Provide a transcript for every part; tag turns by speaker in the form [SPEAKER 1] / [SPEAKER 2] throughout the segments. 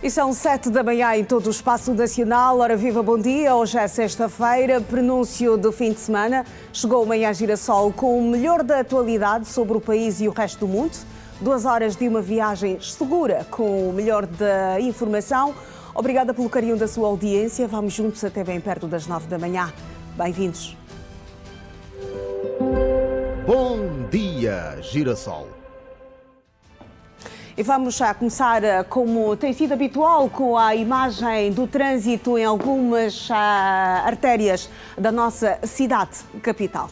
[SPEAKER 1] E são 7 da manhã em todo o espaço nacional. Ora viva, bom dia. Hoje é sexta-feira, prenúncio do fim de semana. Chegou o Manhã Girassol com o melhor da atualidade sobre o país e o resto do mundo. 2 horas de uma viagem segura com o melhor da informação. Obrigada pelo carinho da sua audiência. Vamos juntos até bem perto das 9 da manhã. Bem-vindos.
[SPEAKER 2] Bom dia, Girassol.
[SPEAKER 1] E vamos já começar, como tem sido habitual, com a imagem do trânsito em algumas artérias da nossa cidade capital.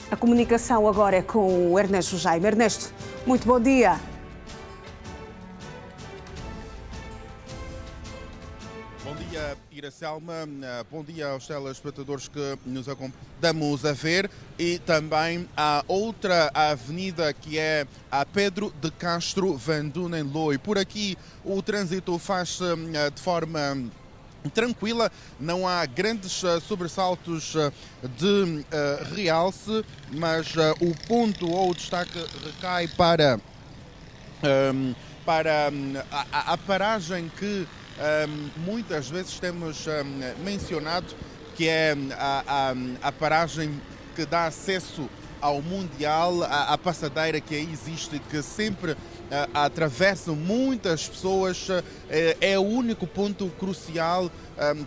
[SPEAKER 1] A comunicação agora é com o Ernesto Jaime. Ernesto, muito bom dia.
[SPEAKER 3] Bom dia, Iracelma. Bom dia aos telespectadores que nos damos a ver. E também a outra avenida que é a Pedro de Castro Van Dunen-Looy. Por aqui o trânsito faz-se de forma tranquila, não há grandes sobressaltos de realce, mas o ponto ou o destaque recai para a paragem que muitas vezes temos mencionado, que é a paragem que dá acesso ao Mundial, a passadeira que aí existe, que sempre atravessam muitas pessoas, é o único ponto crucial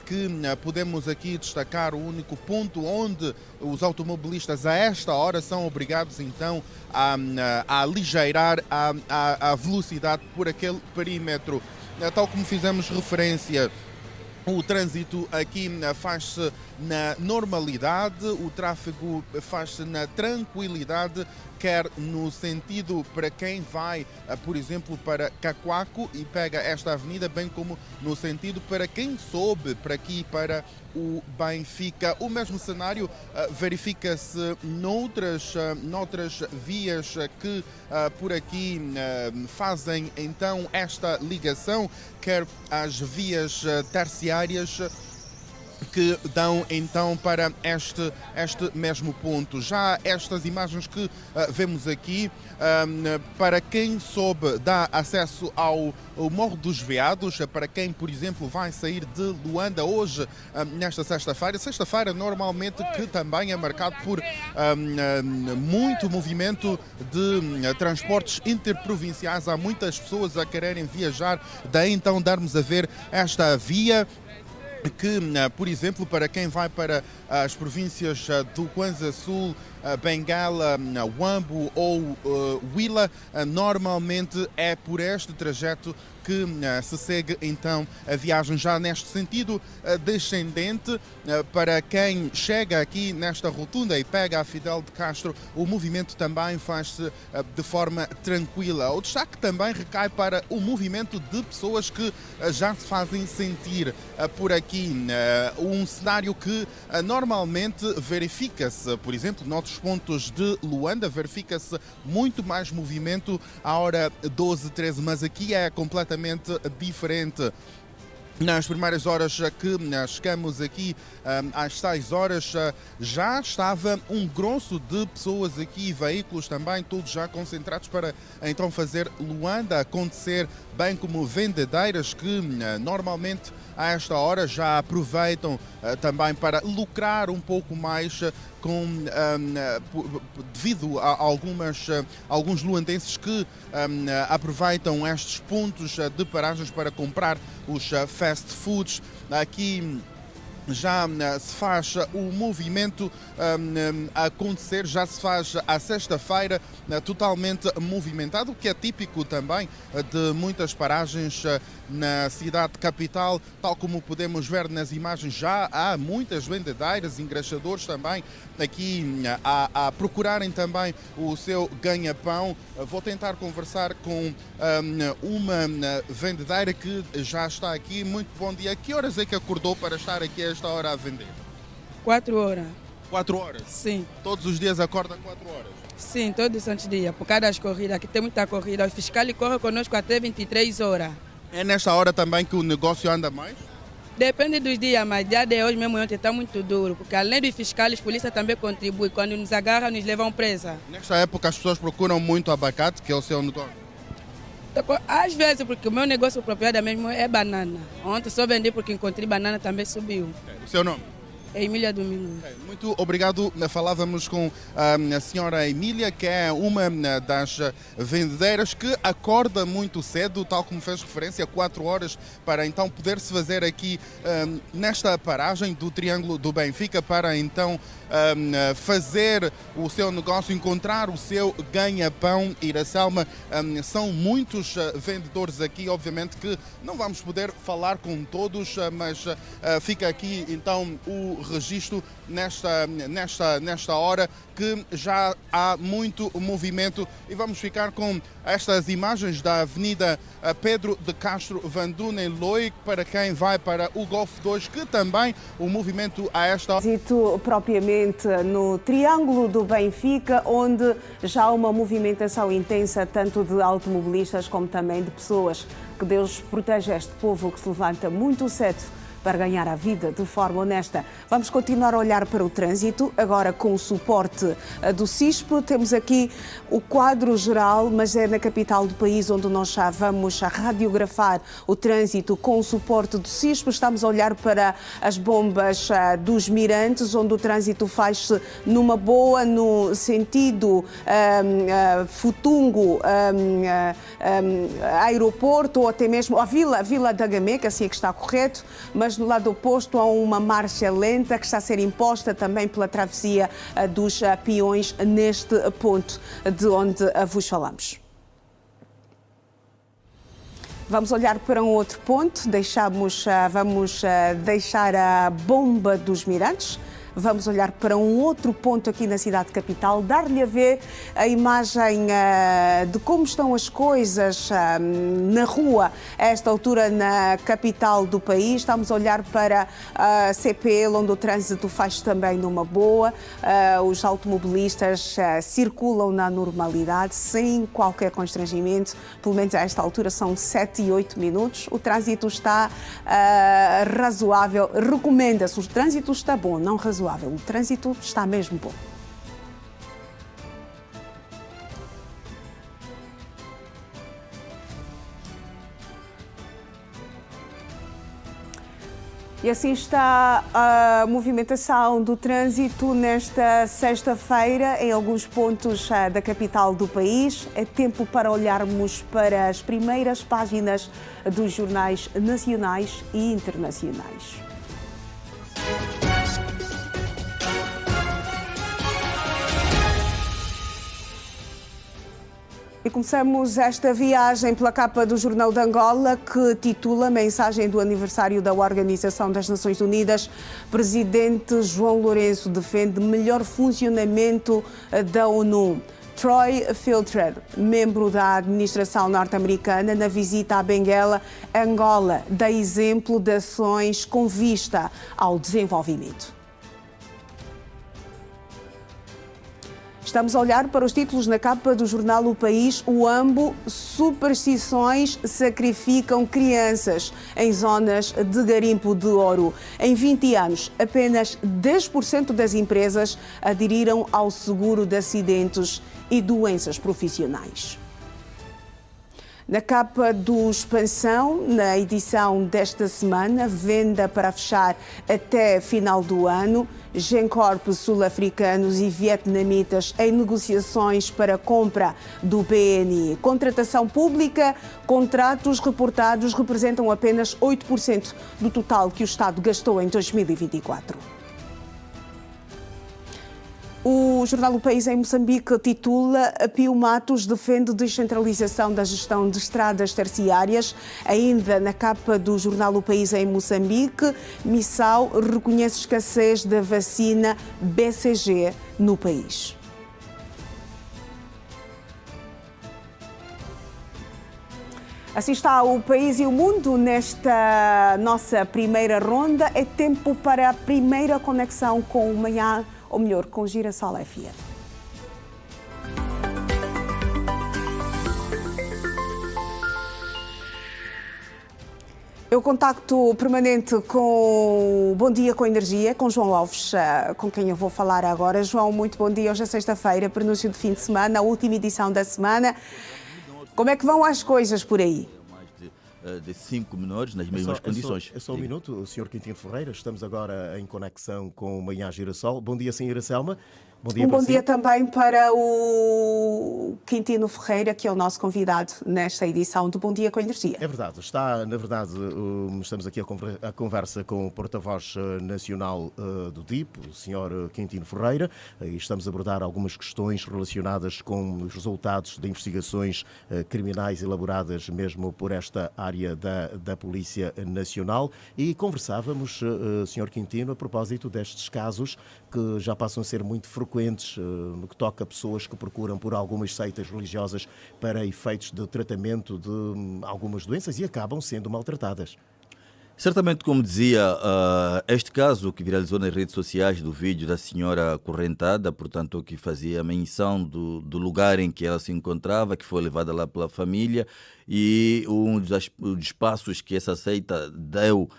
[SPEAKER 3] que podemos aqui destacar, o único ponto onde os automobilistas a esta hora são obrigados então a aligeirar a velocidade por aquele perímetro. Tal como fizemos referência, o trânsito aqui faz-se na normalidade, o tráfego faz-se na tranquilidade, quer no sentido para quem vai, por exemplo, para Cacoaco e pega esta avenida, bem como no sentido para quem sobe para aqui, para o Benfica. O mesmo cenário verifica-se noutras vias que por aqui fazem então esta ligação, quer as vias terciárias que dão então para este mesmo ponto. Já estas imagens que vemos aqui, para quem soube, dá acesso ao Morro dos Veados, para quem, por exemplo, vai sair de Luanda hoje, nesta sexta-feira. Sexta-feira, normalmente, que também é marcado por muito movimento de transportes interprovinciais. Há muitas pessoas a quererem viajar, daí então darmos a ver esta via que, por exemplo, para quem vai para as províncias do Kwanza Sul, Bengala, Huambo ou Huila, normalmente é por este trajeto que se segue então a viagem. Já neste sentido descendente, para quem chega aqui nesta rotunda e pega a Fidel de Castro, o movimento também faz-se de forma tranquila. O destaque também recai para o movimento de pessoas que já se fazem sentir por aqui. Um cenário que normalmente verifica-se, por exemplo, noutros pontos de Luanda, verifica-se muito mais movimento à hora 12, 13, mas aqui é completamente diferente. Nas primeiras horas que chegamos aqui, às 6 horas, já estava um grosso de pessoas aqui, veículos também, todos já concentrados para então fazer Luanda acontecer, bem como vendedeiras que normalmente a esta hora já aproveitam também para lucrar um pouco mais devido a alguns luandenses que aproveitam estes pontos de paragens para comprar os fast foods. Aqui já se faz o movimento acontecer, já se faz a sexta-feira totalmente movimentado, o que é típico também de muitas paragens na cidade capital, tal como podemos ver nas imagens. Já há muitas vendedeiras, engraxadores também aqui a procurarem também o seu ganha-pão. Vou tentar conversar com uma vendedeira que já está aqui. Muito bom dia. Que horas é que acordou para estar aqui a esta hora a vender?
[SPEAKER 4] 4 horas.
[SPEAKER 3] 4 horas?
[SPEAKER 4] Sim.
[SPEAKER 3] Todos os dias acorda 4 horas?
[SPEAKER 4] Sim, todos os santos dias, por causa das corridas, aqui tem muita corrida. O fiscal corre conosco até 23 horas.
[SPEAKER 3] É nesta hora também que o negócio anda mais?
[SPEAKER 4] Depende dos dias, mas dia de hoje mesmo ontem está muito duro, porque além dos fiscais, a polícia também contribui. Quando nos agarram, nos levam presa.
[SPEAKER 3] Nesta época as pessoas procuram muito abacate, que é o seu negócio.
[SPEAKER 4] Às vezes, porque o meu negócio propriedade mesmo é banana. Ontem só vendi porque encontrei banana também subiu.
[SPEAKER 3] O seu nome?
[SPEAKER 4] É Emília Domingos.
[SPEAKER 3] Muito obrigado. Falávamos com a senhora Emília, que é uma das vendedeiras que acorda muito cedo, tal como fez referência, 4 horas, para então poder-se fazer aqui nesta paragem do Triângulo do Benfica, para então fazer o seu negócio, encontrar o seu ganha-pão. Iracelma, são muitos vendedores aqui, obviamente que não vamos poder falar com todos, mas fica aqui então o registro nesta hora que já há muito movimento, e vamos ficar com estas imagens da Avenida Pedro de Castro Van Dunen Loic, para quem vai para o Golfo 2, que também o movimento a esta hora...
[SPEAKER 1] Propriamente no Triângulo do Benfica, onde já há uma movimentação intensa tanto de automobilistas como também de pessoas. Que Deus proteja este povo que se levanta muito cedo para ganhar a vida de forma honesta. Vamos continuar a olhar para o trânsito, agora com o suporte do CISP. Temos aqui o quadro geral, mas é na capital do país onde nós já vamos radiografar o trânsito com o suporte do CISP. Estamos a olhar para as bombas dos Mirantes, onde o trânsito faz-se numa boa, no sentido Futungo, aeroporto, ou até mesmo a Vila da Gamé, que assim é que está correto, mas no lado oposto há uma marcha lenta que está a ser imposta também pela travessia dos peões neste ponto de onde vos falamos. Vamos olhar para um outro ponto, vamos deixar a bomba dos Mirantes. Vamos olhar para um outro ponto aqui na cidade capital, dar-lhe a ver a imagem de como estão as coisas na rua a esta altura na capital do país. Estamos a olhar para a CPL, onde o trânsito faz também numa boa. Os automobilistas circulam na normalidade, sem qualquer constrangimento. Pelo menos a esta altura são 7 e 8 minutos. O trânsito está razoável. Recomenda-se, o trânsito está bom, não razoável. O trânsito está mesmo bom. E assim está a movimentação do trânsito nesta sexta-feira em alguns pontos da capital do país. É tempo para olharmos para as primeiras páginas dos jornais nacionais e internacionais. E começamos esta viagem pela capa do Jornal de Angola, que titula Mensagem do aniversário da Organização das Nações Unidas. Presidente João Lourenço defende melhor funcionamento da ONU. Troy Filter, membro da administração norte-americana, na visita à Benguela, Angola, dá exemplo de ações com vista ao desenvolvimento. Estamos a olhar para os títulos na capa do jornal O País. O AMBO, superstições sacrificam crianças em zonas de garimpo de ouro. Em 20 anos, apenas 10% das empresas aderiram ao seguro de acidentes e doenças profissionais. Na capa do Expansão, na edição desta semana, venda para fechar até final do ano. Gencorp sul-africanos e vietnamitas em negociações para a compra do BNI. Contratação pública, contratos reportados representam apenas 8% do total que o Estado gastou em 2024. O jornal O País em Moçambique titula Pio Matos defende descentralização da gestão de estradas terciárias. Ainda na capa do jornal O País em Moçambique, Missau reconhece escassez da vacina BCG no país. Assim está o país e o mundo nesta nossa primeira ronda. É tempo para a primeira conexão com o Manhã, ou melhor, com o Girassol FM. Eu contacto permanente com Bom Dia com Energia, com João Alves, com quem eu vou falar agora. João, muito bom dia. Hoje é sexta-feira, prenúncio de fim de semana, a última edição da semana. Como é que vão as coisas por aí?
[SPEAKER 5] De 5 minutos nas mesmas condições.
[SPEAKER 2] É só um minuto, o Sr. Quintino Ferreira. Estamos agora em conexão com o Manhã Girassol. Bom dia, Sra. Selma.
[SPEAKER 1] Bom dia também para o Quintino Ferreira, que é o nosso convidado nesta edição do Bom Dia com Energia.
[SPEAKER 2] É verdade, estamos aqui a conversa com o porta-voz nacional do DIP, o Sr. Quintino Ferreira, e estamos a abordar algumas questões relacionadas com os resultados de investigações criminais elaboradas mesmo por esta área da Polícia Nacional, e conversávamos, Sr. Quintino, a propósito destes casos que já passam a ser muito frequentes no que toca a pessoas que procuram por algumas seitas religiosas para efeitos de tratamento de algumas doenças e acabam sendo maltratadas.
[SPEAKER 5] Certamente, como dizia, este caso que viralizou nas redes sociais do vídeo da senhora acorrentada, portanto, que fazia menção do lugar em que ela se encontrava, que foi levada lá pela família, e um dos passos que essa seita deu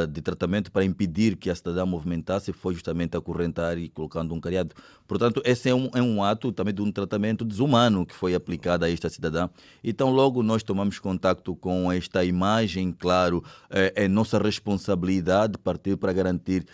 [SPEAKER 5] de tratamento para impedir que a cidadã movimentasse foi justamente acorrentar e colocando um cariado. Portanto, esse é um ato também de um tratamento desumano que foi aplicado a esta cidadã. Então, logo nós tomamos contato com esta imagem, claro, é nossa responsabilidade partir para garantir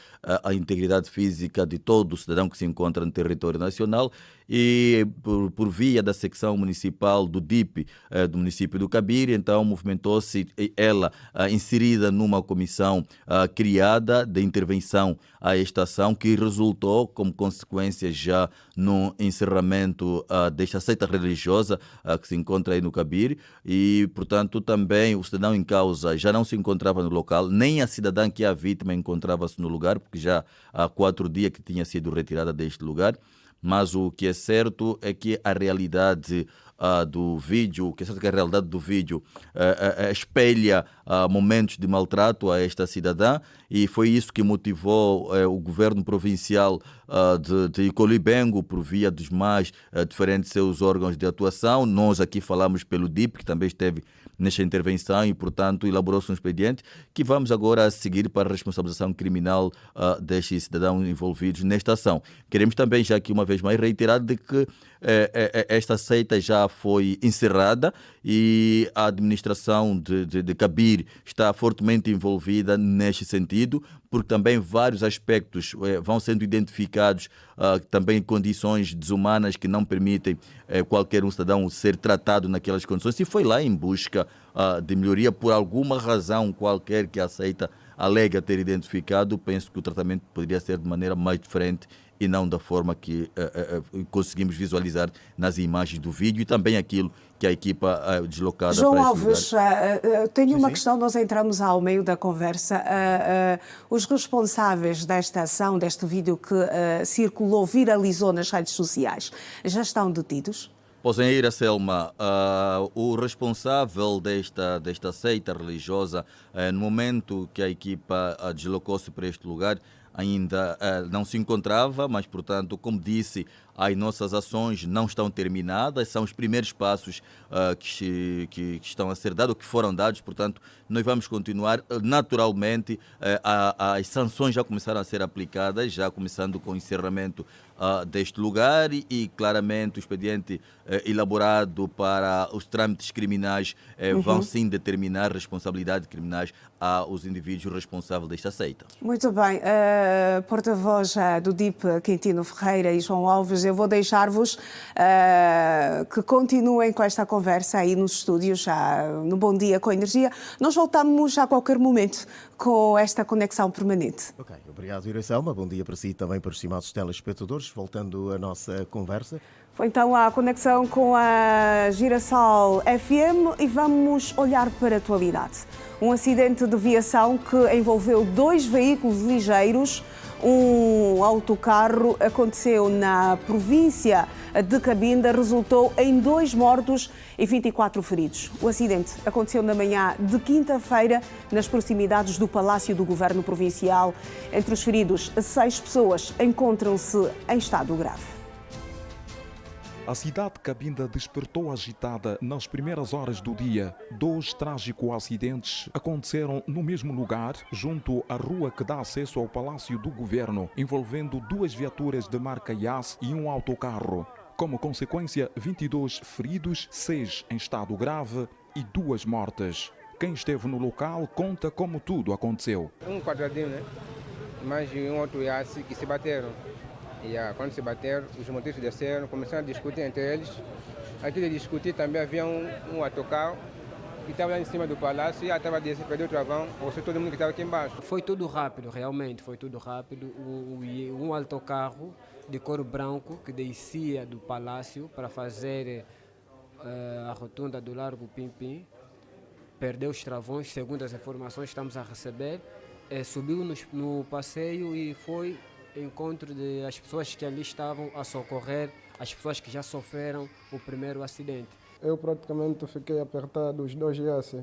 [SPEAKER 5] a integridade física de todo o cidadão que se encontra no território nacional, e por via da secção municipal do DIP do município do Cabire, então movimentou-se ela inserida numa comissão criada de intervenção à esta ação, que resultou como consequência já no encerramento desta seita religiosa que se encontra aí no Cabire, e portanto também o cidadão em causa já não se encontrava no local, nem a cidadã que é a vítima encontrava-se no lugar, porque já há 4 dias que tinha sido retirada deste lugar. Mas o que é certo é que a realidade do vídeo, espelha momentos de maltrato a esta cidadã, e foi isso que motivou o governo provincial de Icolibengo, por via dos mais diferentes seus órgãos de atuação. Nós aqui falamos pelo DIP, que também esteve nesta intervenção, e, portanto, elaborou-se um expediente que vamos agora seguir para a responsabilização criminal destes cidadãos envolvidos nesta ação. Queremos também, já aqui uma vez mais, reiterar de que esta seita já foi encerrada e a administração de Cabire está fortemente envolvida neste sentido, porque também vários aspectos vão sendo identificados, também condições desumanas que não permitem qualquer um cidadão ser tratado naquelas condições, e foi lá em busca de melhoria por alguma razão qualquer que a seita alega ter identificado. Penso que o tratamento poderia ser de maneira mais diferente e não da forma que conseguimos visualizar nas imagens do vídeo, e também aquilo que a equipa deslocada
[SPEAKER 1] João
[SPEAKER 5] para
[SPEAKER 1] Alves, tenho uma questão, nós entramos ao meio da conversa. Os responsáveis desta ação, deste vídeo que circulou, viralizou nas redes sociais, já estão detidos?
[SPEAKER 5] Pois em Ira Selma, o responsável desta seita religiosa, no momento que a equipa deslocou-se para este lugar, ainda não se encontrava, mas, portanto, como disse, as nossas ações não estão terminadas, são os primeiros passos que estão a ser dados, que foram dados, portanto, nós vamos continuar. Naturalmente, as sanções já começaram a ser aplicadas, já começando com o encerramento deste lugar, e claramente o expediente elaborado para os trâmites criminais vão sim determinar responsabilidades criminais aos indivíduos responsáveis desta seita.
[SPEAKER 1] Muito bem. Porta-voz do DIP, Quintino Ferreira e João Alves, eu vou deixar-vos que continuem com esta conversa aí nos estúdios, no Bom Dia com Energia. Nós voltamos a qualquer momento com esta conexão permanente.
[SPEAKER 2] Ok, obrigado, Sra. Selma. Bom dia para si e também para os estimados telespectadores. Voltando à nossa conversa.
[SPEAKER 1] Foi então a conexão com a Girassol FM e vamos olhar para a atualidade. Um acidente de viação que envolveu 2 veículos ligeiros. Um autocarro aconteceu na província de Cabinda, resultou em 2 mortos e 24 feridos. O acidente aconteceu na manhã de quinta-feira, nas proximidades do Palácio do Governo Provincial. Entre os feridos, 6 pessoas encontram-se em estado grave.
[SPEAKER 6] A cidade de Cabinda despertou agitada nas primeiras horas do dia. 2 trágicos acidentes aconteceram no mesmo lugar, junto à rua que dá acesso ao Palácio do Governo, envolvendo 2 viaturas de marca Yas e um autocarro. Como consequência, 22 feridos, 6 em estado grave e 2 mortes. Quem esteve no local conta como tudo aconteceu.
[SPEAKER 7] Um quadradinho, né? Mais um outro Yas que se bateram. E quando se bateram, os motoristas desceram, começaram a discutir entre eles. Aqui de discutir também havia um autocarro que estava lá em cima do palácio e estava descendo, perdeu o travão, ou seja, todo mundo que estava aqui embaixo.
[SPEAKER 8] Foi tudo rápido, realmente, foi tudo rápido. Um autocarro de cor branco que descia do palácio para fazer a rotunda do Largo Pimpim, perdeu os travões, segundo as informações que estamos a receber, subiu no passeio e foi encontro das pessoas que ali estavam a socorrer as pessoas que já sofreram o primeiro acidente.
[SPEAKER 9] Eu praticamente fiquei apertado, os 2 Yas,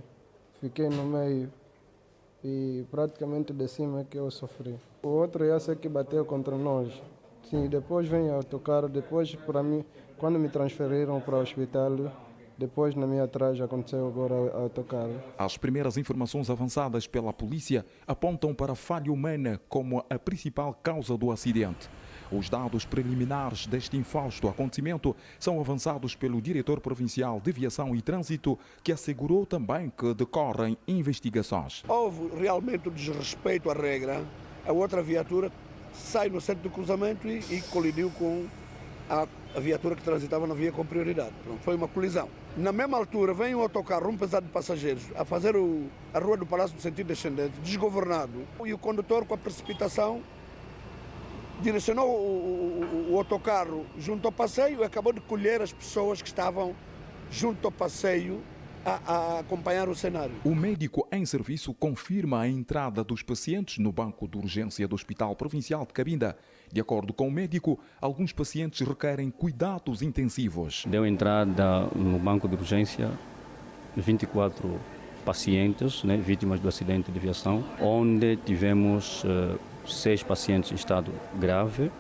[SPEAKER 9] fiquei no meio e praticamente de cima que eu sofri. O outro Yas que bateu contra nós. Sim, depois vem o autocarro, depois para mim, quando me transferiram para o hospital, depois na minha atrás aconteceu agora o autocarro.
[SPEAKER 6] As primeiras informações avançadas pela polícia apontam para a falha humana como a principal causa do acidente. Os dados preliminares deste infausto acontecimento são avançados pelo diretor provincial de Viação e Trânsito, que assegurou também que decorrem investigações.
[SPEAKER 10] Houve realmente um desrespeito à regra. A outra viatura sai no centro do cruzamento e colidiu com a viatura que transitava na via com prioridade. Foi uma colisão. Na mesma altura vem um autocarro, um pesado de passageiros, a fazer a Rua do Palácio no sentido descendente, desgovernado. E o condutor, com a precipitação, direcionou o autocarro junto ao passeio e acabou de colher as pessoas que estavam junto ao passeio a acompanhar o cenário.
[SPEAKER 6] O médico em serviço confirma a entrada dos pacientes no banco de urgência do Hospital Provincial de Cabinda. De acordo com o médico, alguns pacientes requerem cuidados intensivos.
[SPEAKER 11] Deu entrada no banco de urgência 24 pacientes, vítimas do acidente de viação, onde tivemos 6 pacientes em estado grave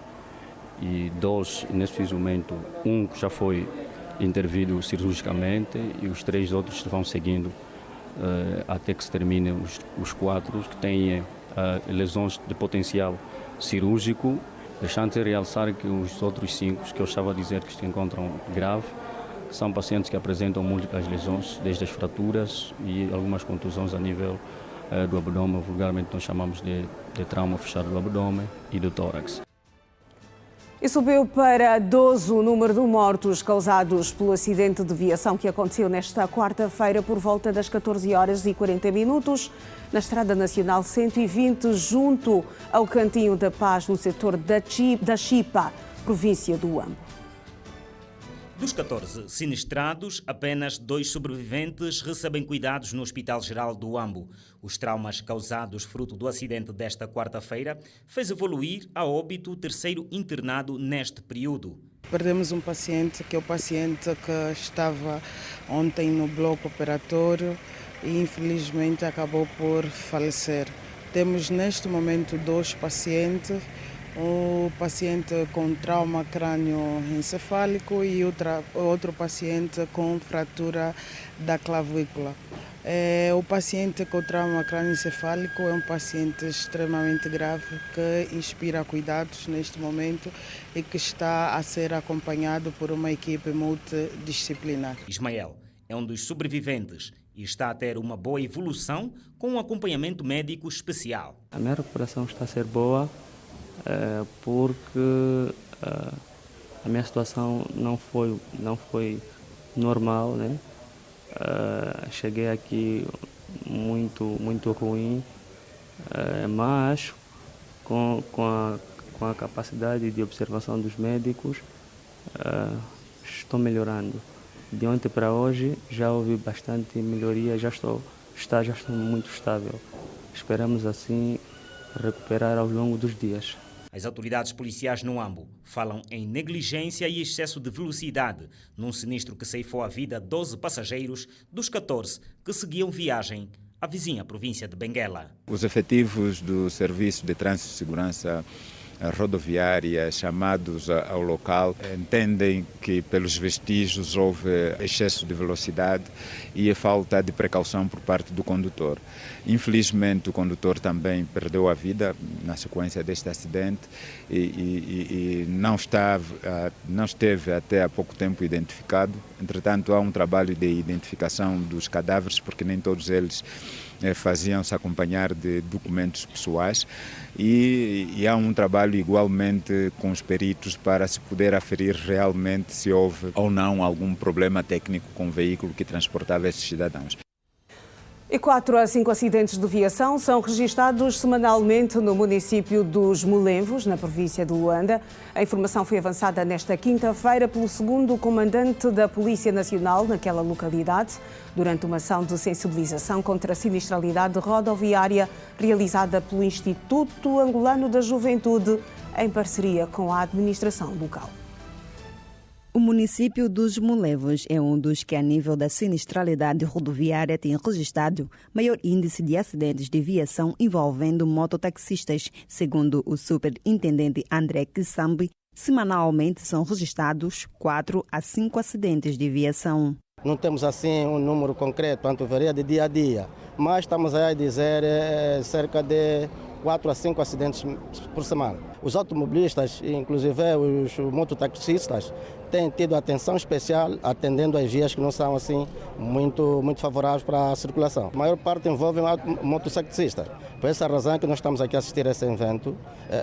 [SPEAKER 11] e 2 nesse momento, um que já foi intervido cirurgicamente e os 3 outros vão seguindo até que se terminem os 4 que têm lesões de potencial cirúrgico, deixando de realçar que os outros 5 que eu estava a dizer que se encontram grave são pacientes que apresentam múltiplas lesões, desde as fraturas e algumas contusões a nível do abdômen, vulgarmente nós chamamos de trauma fechado do abdômen e do tórax.
[SPEAKER 1] E subiu para 12 o número de mortos causados pelo acidente de viação que aconteceu nesta quarta-feira por volta das 14h40 na Estrada Nacional 120, junto ao Cantinho da Paz, no setor da Chipa, província do Huambo.
[SPEAKER 12] Dos 14 sinistrados, apenas 2 sobreviventes recebem cuidados no Hospital Geral do Huambo. Os traumas causados fruto do acidente desta quarta-feira fez evoluir a óbito o 3º internado neste período.
[SPEAKER 13] Perdemos um paciente, que é o paciente que estava ontem no bloco operatório e infelizmente acabou por falecer. Temos neste momento 2 pacientes. O paciente com trauma crânioencefálico e outro paciente com fratura da clavícula. O paciente com trauma crânioencefálico é um paciente extremamente grave que inspira cuidados neste momento e que está a ser acompanhado por uma equipe multidisciplinar.
[SPEAKER 12] Ismael é um dos sobreviventes e está a ter uma boa evolução com um acompanhamento médico especial.
[SPEAKER 11] A minha recuperação está a ser boa, porque a minha situação não foi normal, né? Cheguei aqui muito ruim, mas com a capacidade de observação dos médicos estou melhorando. De ontem para hoje já houve bastante melhoria, já estou muito estável. Esperamos assim recuperar ao longo dos dias.
[SPEAKER 12] As autoridades policiais no Huambo falam em negligência e excesso de velocidade num sinistro que ceifou a vida a 12 passageiros dos 14 que seguiam viagem à vizinha província de Benguela.
[SPEAKER 14] Os efetivos do Serviço de Trânsito e Segurança rodoviária chamados ao local entendem que pelos vestígios houve excesso de velocidade e a falta de precaução por parte do condutor. Infelizmente o condutor também perdeu a vida na sequência deste acidente e não esteve até há pouco tempo identificado. Entretanto, há um trabalho de identificação dos cadáveres, porque nem todos eles faziam-se acompanhar de documentos pessoais e há um trabalho igualmente com os peritos para se poder aferir realmente se houve ou não algum problema técnico com o veículo que transportava esses cidadãos.
[SPEAKER 1] E 4 a 5 acidentes de viação são registados semanalmente no município dos Molenvos, na província de Luanda. A informação foi avançada nesta quinta-feira pelo segundo comandante da Polícia Nacional naquela localidade, durante uma ação de sensibilização contra a sinistralidade rodoviária realizada pelo Instituto Angolano da Juventude, em parceria com a administração local.
[SPEAKER 15] O município dos Molenvos é um dos que, a nível da sinistralidade rodoviária, tem registrado maior índice de acidentes de viação envolvendo mototaxistas. Segundo o superintendente André Kissambi, semanalmente são registrados 4 a 5 acidentes de viação.
[SPEAKER 16] Não temos assim um número concreto, quanto varia de dia a dia, mas estamos a dizer cerca de 4 a 5 acidentes por semana. Os automobilistas, inclusive os mototaxistas, têm tido atenção especial atendendo às vias que não são assim muito favoráveis para a circulação. A maior parte envolve mototaxistas. Por essa razão é que nós estamos aqui a assistir a esse evento,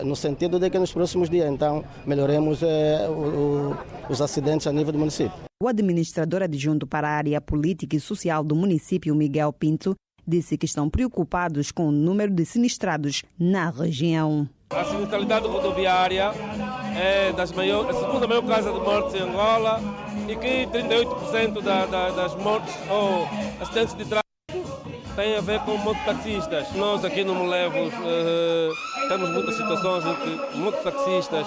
[SPEAKER 16] no sentido de que nos próximos dias, então, melhoremos os acidentes a nível do município.
[SPEAKER 15] O administrador adjunto para a área política e social do município, Miguel Pinto, disse que estão preocupados com o número de sinistrados na região.
[SPEAKER 17] A sinistralidade rodoviária é a segunda maior causa de mortes em Angola e que 38% das mortes ou acidentes de tráfego têm a ver com mototaxistas. Nós aqui no Molenvos temos muitas situações em que mototaxistas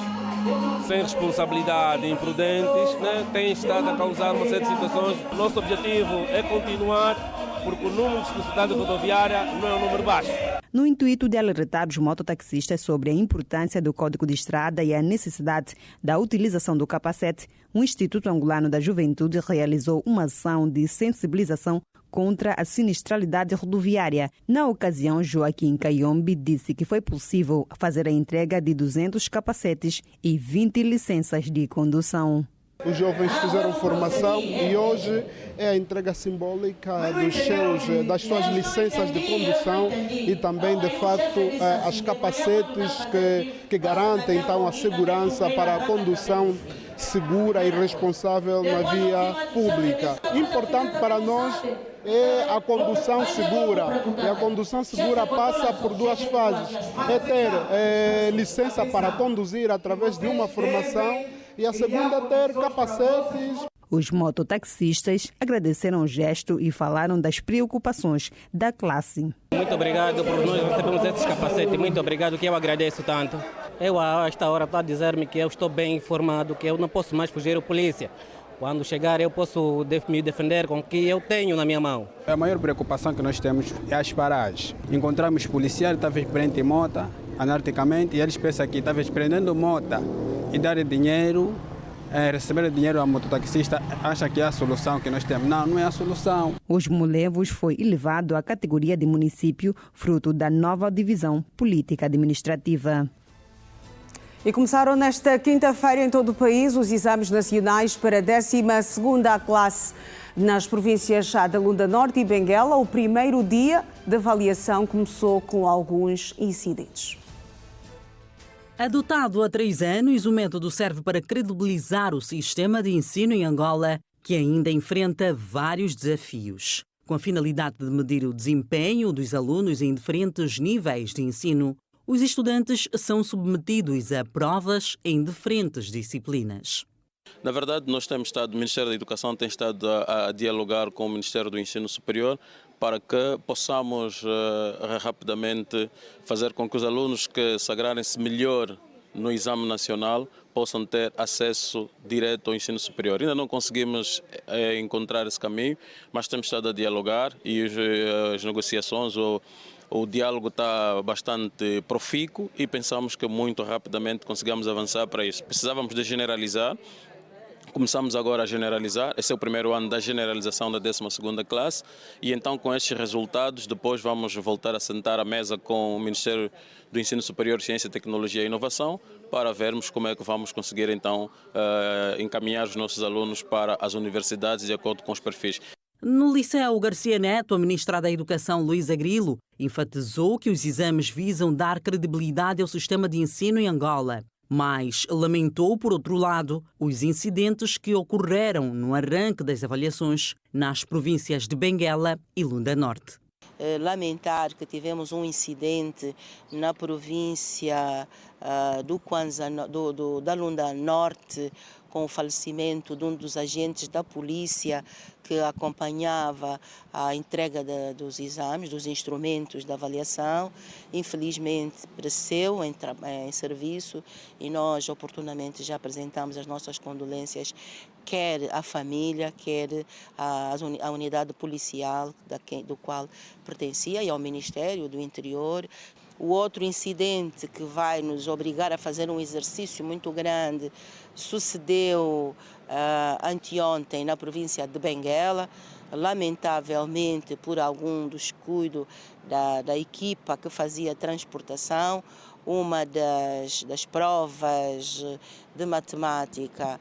[SPEAKER 17] sem responsabilidade, imprudentes, têm estado a causar uma série de situações. O nosso objetivo é continuar, porque o número de sinistralidade rodoviária não é um número baixo.
[SPEAKER 15] No intuito de alertar os mototaxistas sobre a importância do Código de Estrada e a necessidade da utilização do capacete, o Instituto Angolano da Juventude realizou uma ação de sensibilização contra a sinistralidade rodoviária. Na ocasião, Joaquim Kayombi disse que foi possível fazer a entrega de 200 capacetes e 20 licenças de condução.
[SPEAKER 18] Os jovens fizeram formação e hoje é a entrega simbólica das suas licenças de condução e também, de facto, as capacetes que garantem então a segurança para a condução segura e responsável na via pública. Importante para nós é a condução segura. E a condução segura passa por 2 fases. É ter licença para conduzir através de uma formação e a segunda ter capacetes.
[SPEAKER 15] Os mototaxistas agradeceram o gesto e falaram das preocupações da classe.
[SPEAKER 19] Muito obrigado por nós recebermos esses capacetes. Muito obrigado, que eu agradeço tanto. Eu a esta hora está a dizer-me que eu estou bem informado, que eu não posso mais fugir à polícia. Quando chegar eu posso me defender com o que eu tenho na minha mão.
[SPEAKER 20] A maior preocupação que nós temos é as paragens. Encontramos policiais, talvez prendem moto, anarquicamente, e eles pensam que talvez prendendo moto e dar dinheiro, receber dinheiro ao mototaxista, acha que é a solução que nós temos. Não, não é a solução.
[SPEAKER 15] Os Molenvos foi elevado à categoria de município, fruto da nova divisão política administrativa.
[SPEAKER 1] E começaram nesta quinta-feira em todo o país os exames nacionais para a 12ª classe. Nas províncias da Lunda Norte e Benguela, o primeiro dia de avaliação começou com alguns incidentes.
[SPEAKER 21] Adotado há 3 anos, o método serve para credibilizar o sistema de ensino em Angola, que ainda enfrenta vários desafios. Com a finalidade de medir o desempenho dos alunos em diferentes níveis de ensino, os estudantes são submetidos a provas em diferentes disciplinas.
[SPEAKER 22] Na verdade, o Ministério da Educação tem estado a dialogar com o Ministério do Ensino Superior para que possamos rapidamente fazer com que os alunos que sagrarem-se melhor no exame nacional possam ter acesso direto ao ensino superior. Ainda não conseguimos encontrar esse caminho, mas temos estado a dialogar e as negociações ou o diálogo está bastante profícuo e pensamos que muito rapidamente conseguimos avançar para isso. Precisávamos de generalizar. Começamos agora a generalizar, esse é o primeiro ano da generalização da 12ª classe e então com estes resultados depois vamos voltar a sentar à mesa com o Ministério do Ensino Superior, Ciência, Tecnologia e Inovação para vermos como é que vamos conseguir então encaminhar os nossos alunos para as universidades de acordo com os perfis.
[SPEAKER 21] No Liceu Garcia Neto, a ministra da Educação, Luísa Grilo, enfatizou que os exames visam dar credibilidade ao sistema de ensino em Angola. Mas lamentou, por outro lado, os incidentes que ocorreram no arranque das avaliações nas províncias de Benguela e Lunda Norte.
[SPEAKER 3] Lamentar que tivemos um incidente na província da Lunda Norte, com o falecimento de um dos agentes da polícia que acompanhava a entrega dos exames, dos instrumentos da avaliação. Infelizmente, pereceu em serviço e nós oportunamente já apresentamos as nossas condolências, quer à família, quer à unidade policial do qual pertencia e ao Ministério do Interior. O outro incidente que vai nos obrigar a fazer um exercício muito grande sucedeu anteontem na província de Benguela, lamentavelmente por algum descuido da equipa que fazia transportação. Uma das provas de matemática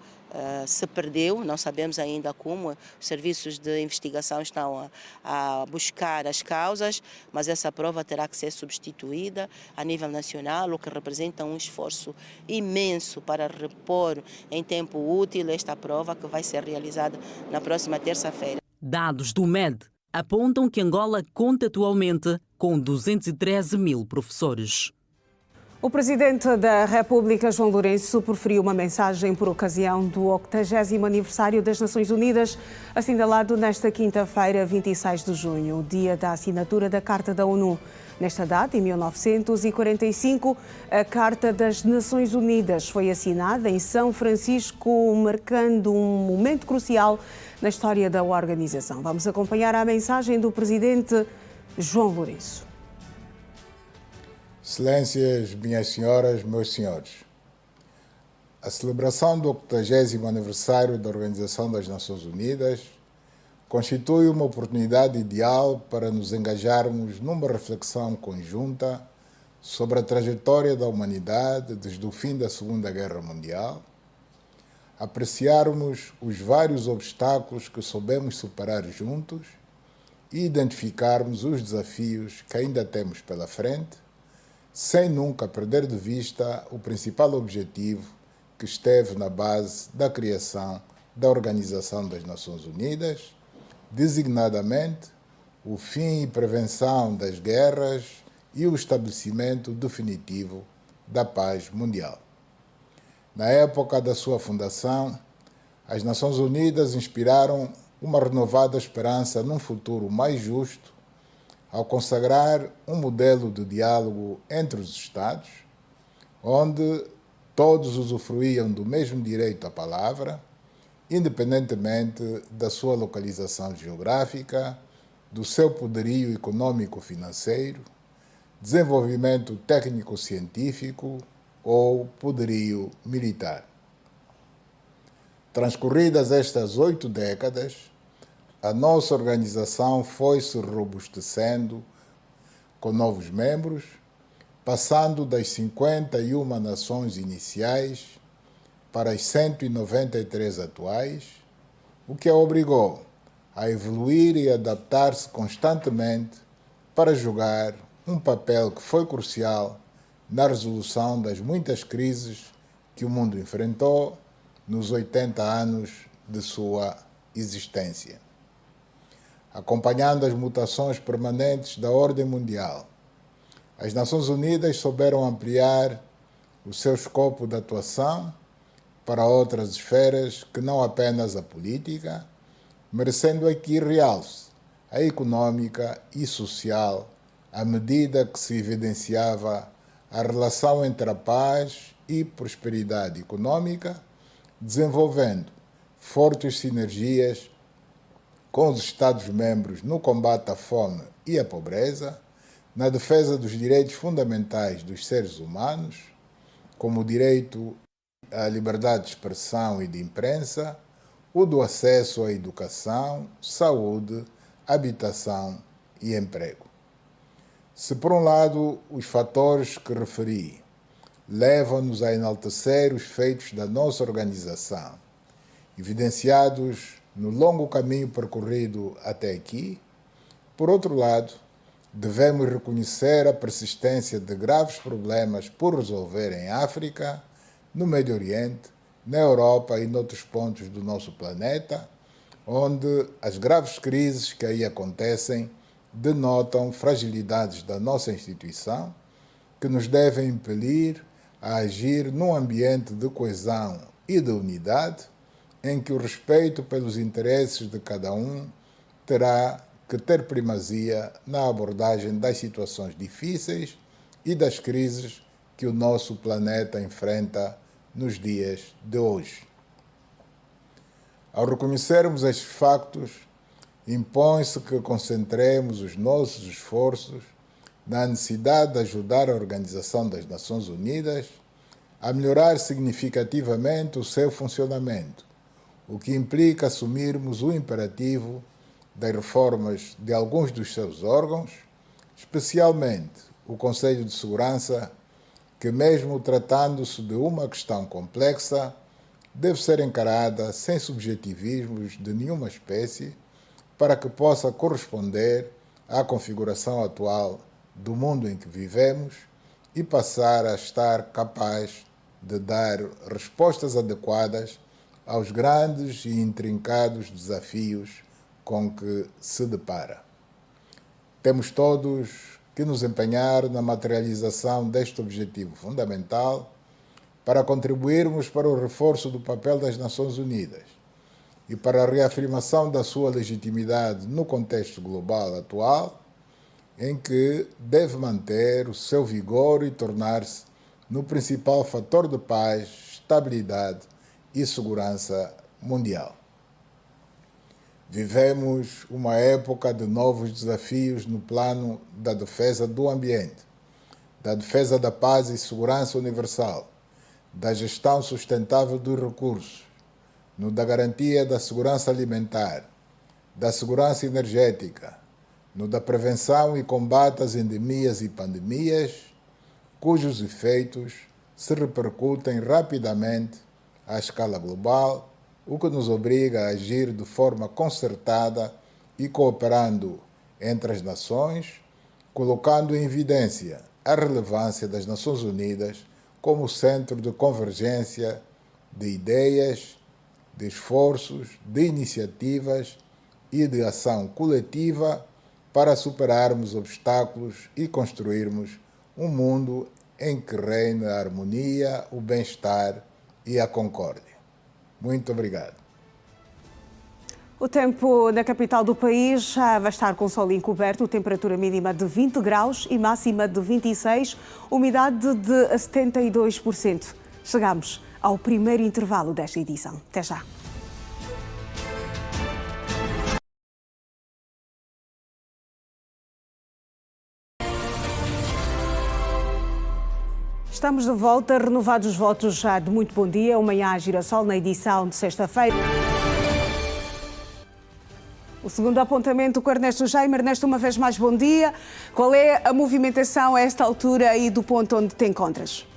[SPEAKER 3] se perdeu, não sabemos ainda como, os serviços de investigação estão a buscar as causas, mas essa prova terá que ser substituída a nível nacional, o que representa um esforço imenso para repor em tempo útil esta prova que vai ser realizada na próxima terça-feira.
[SPEAKER 21] Dados do MED apontam que Angola conta atualmente com 213 mil professores.
[SPEAKER 1] O Presidente da República, João Lourenço, proferiu uma mensagem por ocasião do 80º aniversário das Nações Unidas, assinalado nesta quinta-feira, 26 de junho, o dia da assinatura da Carta da ONU. Nesta data, em 1945, a Carta das Nações Unidas foi assinada em São Francisco, marcando um momento crucial na história da organização. Vamos acompanhar a mensagem do Presidente João Lourenço.
[SPEAKER 4] Excelências, minhas senhoras, meus senhores, a celebração do 80º aniversário da Organização das Nações Unidas constitui uma oportunidade ideal para nos engajarmos numa reflexão conjunta sobre a trajetória da humanidade desde o fim da Segunda Guerra Mundial, apreciarmos os vários obstáculos que soubemos superar juntos e identificarmos os desafios que ainda temos pela frente, sem nunca perder de vista o principal objetivo que esteve na base da criação da Organização das Nações Unidas, designadamente o fim e prevenção das guerras e o estabelecimento definitivo da paz mundial. Na época da sua fundação, as Nações Unidas inspiraram uma renovada esperança num futuro mais justo, ao consagrar um modelo de diálogo entre os Estados, onde todos usufruíam do mesmo direito à palavra, independentemente da sua localização geográfica, do seu poderio econômico-financeiro, desenvolvimento técnico-científico ou poderio militar. Transcorridas estas 8 décadas, a nossa organização foi se robustecendo com novos membros, passando das 51 nações iniciais para as 193 atuais, o que a obrigou a evoluir e adaptar-se constantemente para jogar um papel que foi crucial na resolução das muitas crises que o mundo enfrentou nos 80 anos de sua existência. Acompanhando as mutações permanentes da ordem mundial, as Nações Unidas souberam ampliar o seu escopo de atuação para outras esferas que não apenas a política, merecendo aqui realce a econômica e social à medida que se evidenciava a relação entre a paz e prosperidade econômica, desenvolvendo fortes sinergias com os Estados-membros no combate à fome e à pobreza, na defesa dos direitos fundamentais dos seres humanos, como o direito à liberdade de expressão e de imprensa, o do acesso à educação, saúde, habitação e emprego. Se, por um lado, os fatores que referi levam-nos a enaltecer os feitos da nossa organização, evidenciados no longo caminho percorrido até aqui, por outro lado, devemos reconhecer a persistência de graves problemas por resolver em África, no Médio Oriente, na Europa e noutros pontos do nosso planeta, onde as graves crises que aí acontecem denotam fragilidades da nossa instituição que nos devem impelir a agir num ambiente de coesão e de unidade em que o respeito pelos interesses de cada um terá que ter primazia na abordagem das situações difíceis e das crises que o nosso planeta enfrenta nos dias de hoje. Ao reconhecermos estes factos, impõe-se que concentremos os nossos esforços na necessidade de ajudar a Organização das Nações Unidas a melhorar significativamente o seu funcionamento, o que implica assumirmos o imperativo das reformas de alguns dos seus órgãos, especialmente o Conselho de Segurança, que mesmo tratando-se de uma questão complexa, deve ser encarada sem subjetivismos de nenhuma espécie para que possa corresponder à configuração atual do mundo em que vivemos e passar a estar capaz de dar respostas adequadas aos grandes e intrincados desafios com que se depara. Temos todos que nos empenhar na materialização deste objetivo fundamental para contribuirmos para o reforço do papel das Nações Unidas e para a reafirmação da sua legitimidade no contexto global atual, em que deve manter o seu vigor e tornar-se no principal fator de paz, estabilidade e segurança mundial. Vivemos uma época de novos desafios no plano da defesa do ambiente, da defesa da paz e segurança universal, da gestão sustentável dos recursos, no da garantia da segurança alimentar, da segurança energética, no da prevenção e combate às endemias e pandemias, cujos efeitos se repercutem rapidamente à escala global, o que nos obriga a agir de forma concertada e cooperando entre as nações, colocando em evidência a relevância das Nações Unidas como centro de convergência de ideias, de esforços, de iniciativas e de ação coletiva para superarmos obstáculos e construirmos um mundo em que reine a harmonia, o bem-estar e a concórdia. Muito obrigado.
[SPEAKER 1] O tempo na capital do país já vai estar com sol encoberto, temperatura mínima de 20 graus e máxima de 26, umidade de 72%. Chegamos ao primeiro intervalo desta edição. Até já. Estamos de volta, renovados os votos já de muito bom dia. O Manhã Girassol na edição de sexta-feira. O segundo apontamento com Ernesto Jaime. Ernesto, uma vez mais, bom dia. Qual é a movimentação a esta altura aí do ponto onde te encontras?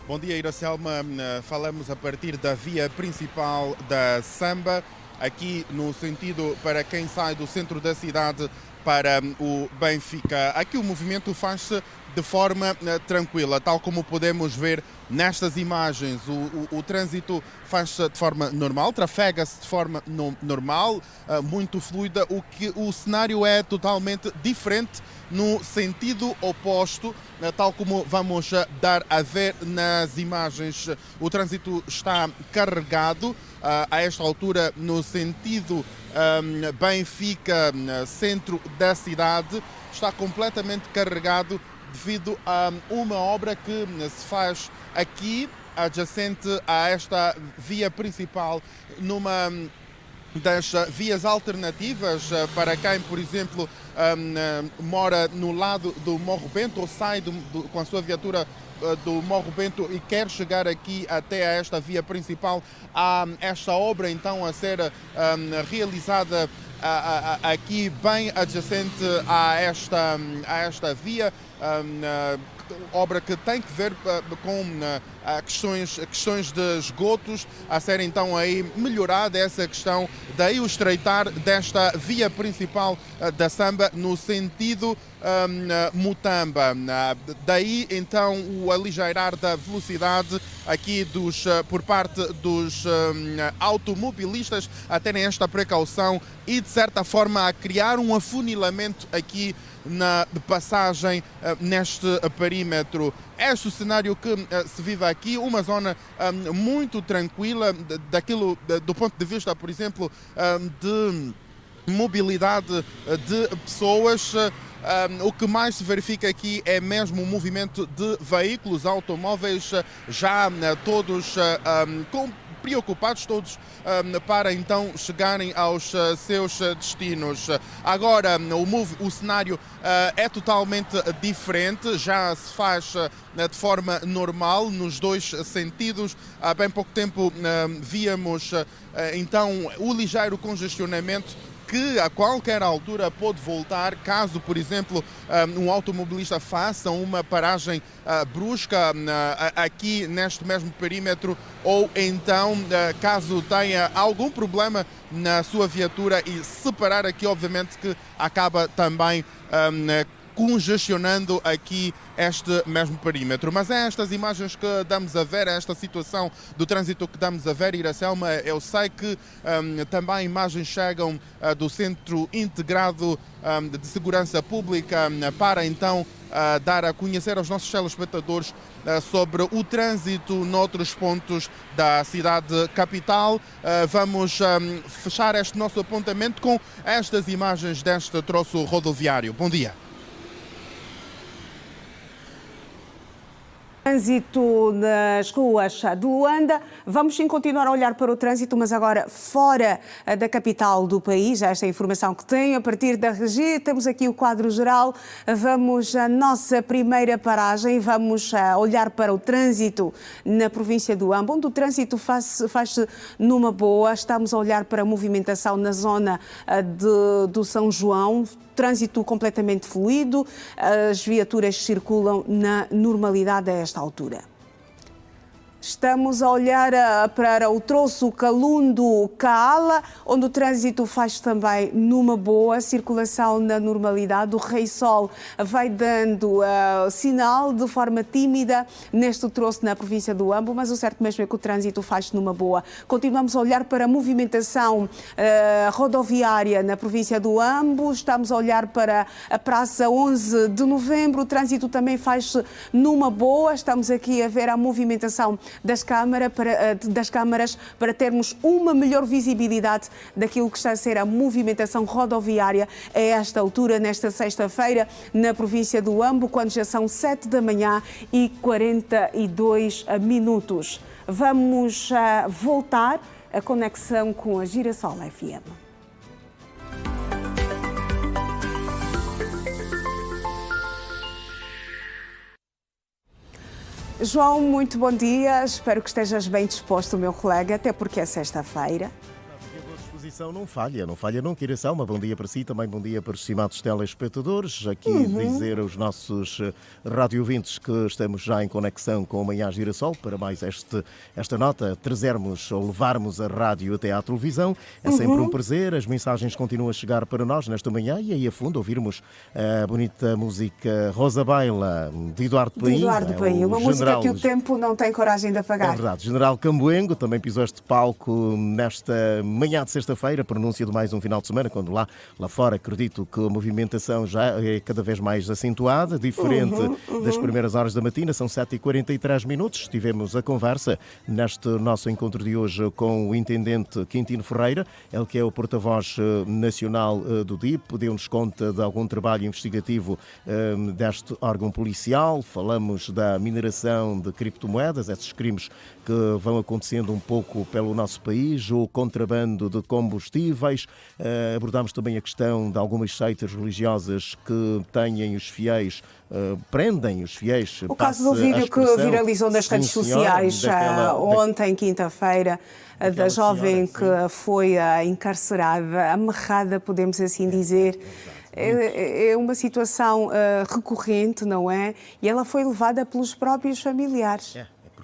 [SPEAKER 2] Bom dia, Iracelma. Falamos a partir da via principal da Samba, aqui no sentido para quem sai do centro da cidade para o Benfica. Aqui o movimento faz-se de forma tranquila, tal como podemos ver nestas imagens. O trânsito faz-se de forma normal, trafega-se de forma normal, muito fluida, o cenário é totalmente diferente no sentido oposto, tal como vamos dar a ver nas imagens. O trânsito está carregado a esta altura no sentido Benfica, centro da cidade, está completamente carregado devido a uma obra que se faz aqui, adjacente a esta via principal, numa das vias alternativas para quem, por exemplo, mora no lado do Morro Bento ou sai com a sua viatura do Morro Bento e quer chegar aqui até a esta via principal. Há esta obra então a ser realizada aqui bem adjacente a esta via, obra que tem que ver com questões de esgotos a ser então aí melhorada essa questão, daí o estreitar desta via principal da Samba no sentido Mutamba. Daí então o aligeirar da velocidade aqui por parte dos automobilistas a terem esta precaução e de certa forma a criar um afunilamento aqui na passagem neste perímetro. Este é o cenário que se vive aqui, uma zona muito tranquila, do ponto de vista, por exemplo, de mobilidade de pessoas. O que mais se verifica aqui é mesmo o movimento de veículos, automóveis, já todos preocupados todos para então chegarem aos seus destinos. Agora o cenário é totalmente diferente, já se faz de forma normal nos dois sentidos. Há bem pouco tempo víamos então o ligeiro congestionamento que a qualquer altura pode voltar, caso, por exemplo, um automobilista faça uma paragem brusca aqui neste mesmo perímetro, ou então, caso tenha algum problema na sua viatura e separar aqui, obviamente que acaba também congestionando aqui este mesmo perímetro. Mas é estas imagens que damos a ver, é esta situação do trânsito que damos a ver, Iracelma. Eu sei que também imagens chegam do Centro Integrado de Segurança Pública para então dar a conhecer aos nossos telespectadores sobre o trânsito noutros pontos da cidade capital. Vamos fechar este nosso apontamento com estas imagens deste troço rodoviário. Bom dia.
[SPEAKER 1] Trânsito nas ruas do Luanda. Vamos sim continuar a olhar para o trânsito, mas agora fora da capital do país. Esta é a informação que tem a partir da Regi. Temos aqui o quadro geral. Vamos à nossa primeira paragem. Vamos olhar para o trânsito na província do Ambo, onde o trânsito faz-se numa boa. Estamos a olhar para a movimentação na zona do São João. Trânsito completamente fluido, as viaturas circulam na normalidade a esta altura. Estamos a olhar para o troço Kalundo-Kaala, onde o trânsito faz também numa boa circulação na normalidade. O Rei Sol vai dando sinal de forma tímida neste troço na província do Ambo, mas o certo mesmo é que o trânsito faz numa boa. Continuamos a olhar para a movimentação rodoviária na província do Ambo. Estamos a olhar para a Praça 11 de Novembro. O trânsito também faz numa boa. Estamos aqui a ver a movimentação das câmaras para termos uma melhor visibilidade daquilo que está a ser a movimentação rodoviária a esta altura, nesta sexta-feira, na província do Ambo, quando já são 7 da manhã e 42 minutos. Vamos voltar a conexão com a Girassol FM. João, muito bom dia. Espero que estejas bem disposto, meu colega, até porque é sexta-feira.
[SPEAKER 5] Não falha nunca, Iracelma. Bom dia para si, também bom dia para os estimados telespectadores. Aqui dizer aos nossos radiovintes que estamos já em conexão com a Manhã Girassol para mais esta nota, trazermos ou levarmos a rádio até à televisão. É sempre um prazer, as mensagens continuam a chegar para nós nesta manhã e aí a fundo ouvirmos a bonita música Rosa Baila, de Eduardo Paim.
[SPEAKER 1] Uma música que o tempo não tem coragem de apagar.
[SPEAKER 5] É verdade, General Camboengo também pisou este palco nesta manhã de sexta-feira, pronúncia de mais um final de semana, quando lá fora acredito que a movimentação já é cada vez mais acentuada, diferente das primeiras horas da matina, são 7h43. Tivemos a conversa neste nosso encontro de hoje com o Intendente Quintino Ferreira, ele que é o porta-voz nacional do DIP, deu-nos conta de algum trabalho investigativo deste órgão policial, falamos da mineração de criptomoedas, esses crimes que vão acontecendo um pouco pelo nosso país, o contrabando de combustíveis. Abordámos também a questão de algumas seitas religiosas que têm os fiéis, prendem os fiéis.
[SPEAKER 1] O caso do vídeo que viralizou nas redes sociais ontem, quinta-feira, da jovem que foi encarcerada, amarrada, podemos assim dizer. É uma situação recorrente, não é? E ela foi levada pelos próprios familiares.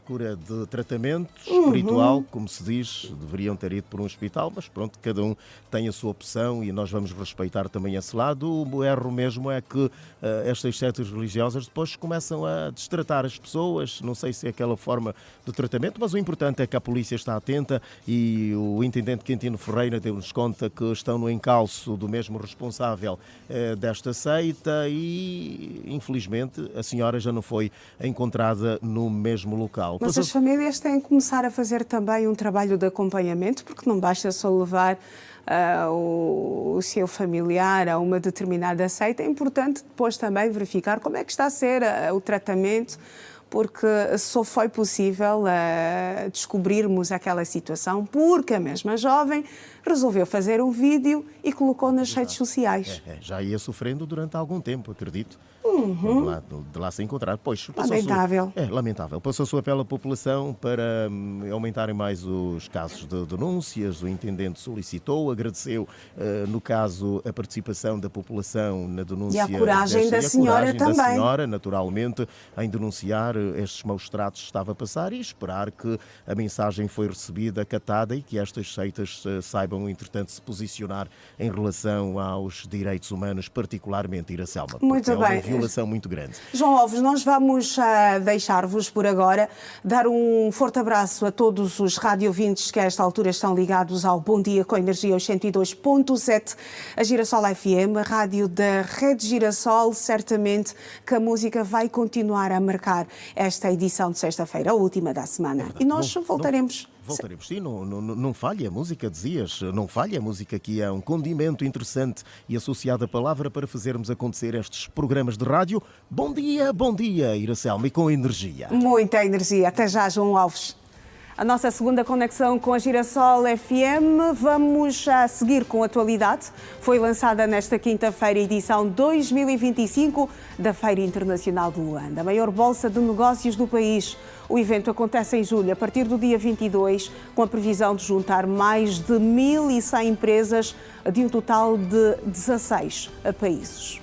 [SPEAKER 5] Procura de tratamento espiritual, como se diz, deveriam ter ido por um hospital, mas pronto, cada um tem a sua opção e nós vamos respeitar também esse lado. O erro mesmo é que estas seitas religiosas depois começam a destratar as pessoas, não sei se é aquela forma de tratamento, mas o importante é que a polícia está atenta e o intendente Quintino Ferreira deu-nos conta que estão no encalço do mesmo responsável desta seita e, infelizmente, a senhora já não foi encontrada no mesmo local.
[SPEAKER 1] Mas as famílias têm que começar a fazer também um trabalho de acompanhamento, porque não basta só levar o seu familiar a uma determinada seita. É importante depois também verificar como é que está a ser o tratamento, porque só foi possível descobrirmos aquela situação porque a mesma jovem resolveu fazer um vídeo e colocou nas redes sociais.
[SPEAKER 5] Já ia sofrendo durante algum tempo, acredito. De lá se encontrar. Pois,
[SPEAKER 1] lamentável.
[SPEAKER 5] Lamentável. Passou-se o apelo à população para aumentarem mais os casos de denúncias. O intendente solicitou, agradeceu, no caso, a participação da população na denúncia.
[SPEAKER 1] E a coragem da senhora também.
[SPEAKER 5] Da senhora, naturalmente, em denunciar estes maus tratos que estava a passar e esperar que a mensagem foi recebida, acatada e que estas seitas saibam, entretanto, se posicionar em relação aos direitos humanos, particularmente Iracelma.
[SPEAKER 1] Muito bem.
[SPEAKER 5] É uma violação muito grande.
[SPEAKER 1] João Alves, nós vamos deixar-vos por agora, dar um forte abraço a todos os radiovintes que a esta altura estão ligados ao Bom Dia com Energia, aos 102.7, a Girassol FM, a rádio da Rede Girassol. Certamente que a música vai continuar a marcar esta edição de sexta-feira, a última da semana. E nós voltaremos.
[SPEAKER 5] Voltaremos, sim, não falha a música, dizias, não falha a música, que é um condimento interessante e associado à palavra para fazermos acontecer estes programas de rádio. Bom dia, Iracelma, e com energia.
[SPEAKER 1] Muita energia. Até já, João Alves. A nossa segunda conexão com a Girassol FM. Vamos a seguir com a atualidade. Foi lançada nesta quinta-feira a edição 2025 da Feira Internacional de Luanda, a maior bolsa de negócios do país. O evento acontece em julho, a partir do dia 22, com a previsão de juntar mais de 1.100 empresas de um total de 16 países.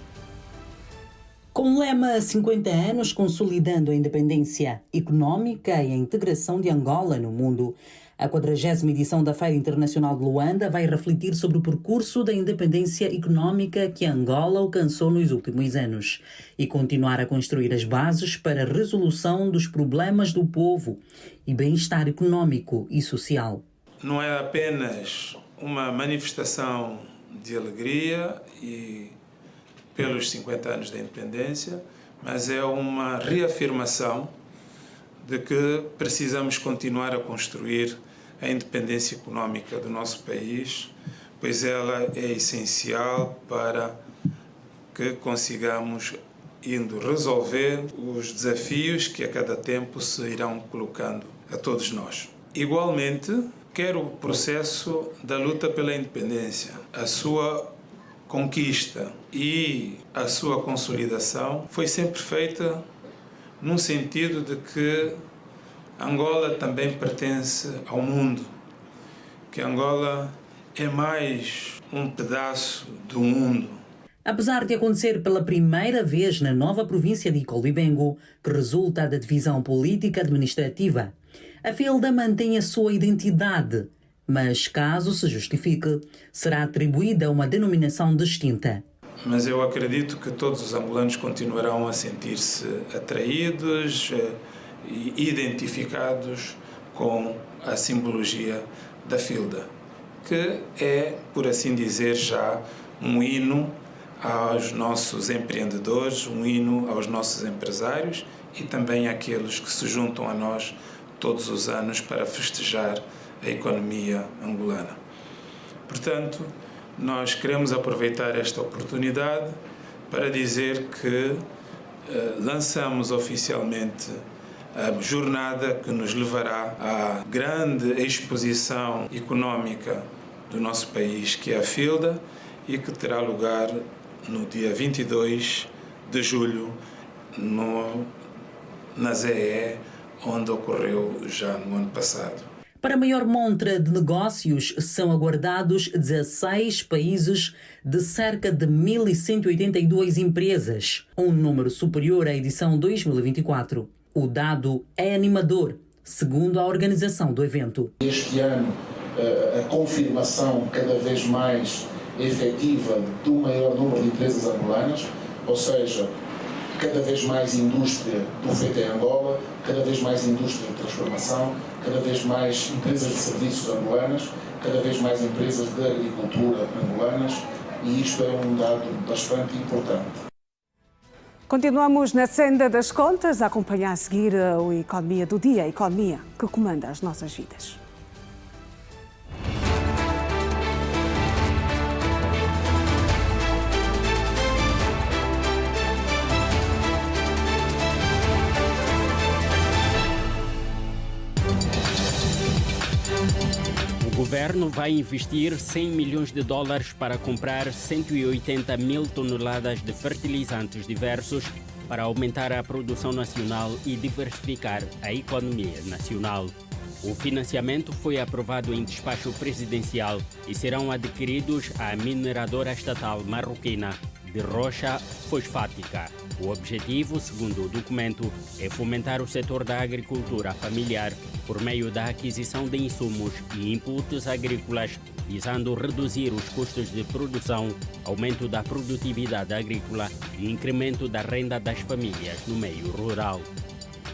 [SPEAKER 21] Com o lema 50 anos consolidando a independência económica e a integração de Angola no mundo, a 40ª edição da Feira Internacional de Luanda vai refletir sobre o percurso da independência económica que Angola alcançou nos últimos anos e continuar a construir as bases para a resolução dos problemas do povo e bem-estar económico e social.
[SPEAKER 7] Não é apenas uma manifestação de alegria e pelos 50 anos da independência, mas é uma reafirmação de que precisamos continuar a construir a independência económica do nosso país, pois ela é essencial para que consigamos indo resolver os desafios que a cada tempo se irão colocando a todos nós. Igualmente, quer o processo da luta pela independência, a sua conquista e a sua consolidação foi sempre feita num sentido de que Angola também pertence ao mundo, que Angola é mais um pedaço do mundo.
[SPEAKER 21] Apesar de acontecer pela primeira vez na nova província de Icolibengo, que resulta da divisão política-administrativa, a FILDA mantém a sua identidade, mas, caso se justifique, será atribuída uma denominação distinta.
[SPEAKER 7] Mas eu acredito que todos os angolanos continuarão a sentir-se atraídos e identificados com a simbologia da FILDA, que é, por assim dizer, já um hino aos nossos empreendedores, um hino aos nossos empresários e também àqueles que se juntam a nós todos os anos para festejar a economia angolana. Portanto, nós queremos aproveitar esta oportunidade para dizer que lançamos oficialmente a jornada que nos levará à grande exposição económica do nosso país, que é a FILDA, e que terá lugar no dia 22 de julho na ZE, onde ocorreu já no ano passado.
[SPEAKER 21] Para a maior montra de negócios, são aguardados 16 países de cerca de 1.182 empresas, um número superior à edição 2024. O dado é animador, segundo a organização do evento.
[SPEAKER 8] Este ano, a confirmação cada vez mais efetiva do maior número de empresas angolanas, ou seja, cada vez mais indústria do feito em Angola, cada vez mais indústria de transformação, cada vez mais empresas de serviços angolanas, cada vez mais empresas de agricultura angolanas, e isto é um dado bastante importante.
[SPEAKER 1] Continuamos na senda das contas, a acompanhar a seguir a Economia do Dia, a economia que comanda as nossas vidas.
[SPEAKER 9] O governo vai investir 100 milhões de dólares para comprar 180 mil toneladas de fertilizantes diversos para aumentar a produção nacional e diversificar a economia nacional. O financiamento foi aprovado em despacho presidencial e serão adquiridos à mineradora estatal marroquina de rocha fosfática. O objetivo, segundo o documento, é fomentar o setor da agricultura familiar por meio da aquisição de insumos e inputs agrícolas, visando reduzir os custos de produção, aumento da produtividade agrícola e incremento da renda das famílias no meio rural.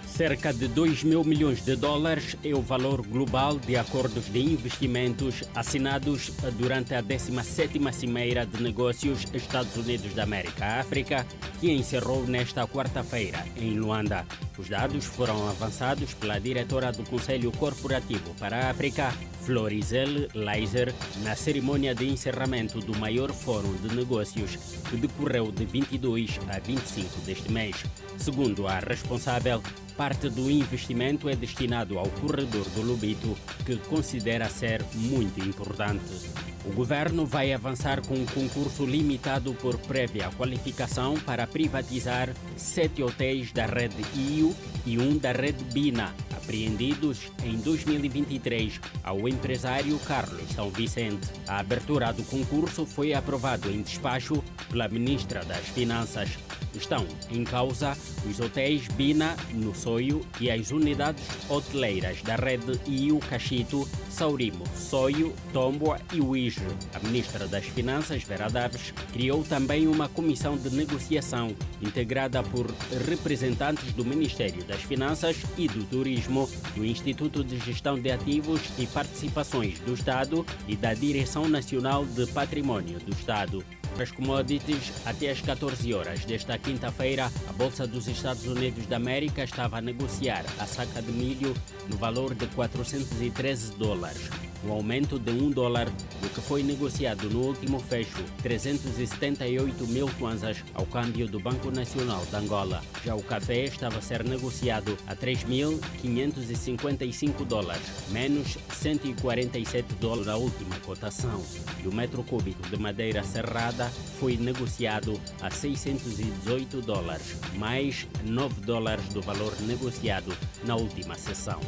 [SPEAKER 9] Cerca de 2 mil milhões de dólares é o valor global de acordos de investimentos assinados durante a 17ª Cimeira de Negócios Estados Unidos da América-África, que encerrou nesta quarta-feira, em Luanda. Os dados foram avançados pela diretora do Conselho Corporativo para a África, Florizelle Leiser, na cerimônia de encerramento do maior fórum de negócios que decorreu de 22 a 25 deste mês. Segundo a responsável, parte do investimento é destinado ao corredor do Lobito, que considera ser muito importante. O governo vai avançar com um concurso limitado por prévia qualificação para privatizar 7 hotéis da rede IU e um da rede Bina, apreendidos em 2023 ao empresário Carlos São Vicente. A abertura do concurso foi aprovado em despacho pela ministra das Finanças. Estão em causa os hotéis Bina, no Soio, e as unidades hoteleiras da rede IU Cachito, Saurimo, Soio, Tomboa e Uíge. A ministra das Finanças, Vera Daves, criou também uma comissão de negociação integrada por representantes do Ministério das Finanças e do Turismo, do Instituto de Gestão de Ativos e Participações do Estado e da Direção Nacional de Património do Estado. As commodities, até às 14 horas desta quinta-feira, a Bolsa dos Estados Unidos da América estava a negociar a saca de milho no valor de 413 dólares, um aumento de $1 do que foi negociado no último fecho, 378 mil kwanzas ao câmbio do Banco Nacional de Angola. Já o café estava a ser negociado a 3.555 dólares, menos 147 dólares a última cotação. E o metro cúbico de madeira serrada foi negociado a 618 dólares, mais 9 dólares do valor negociado na última sessão.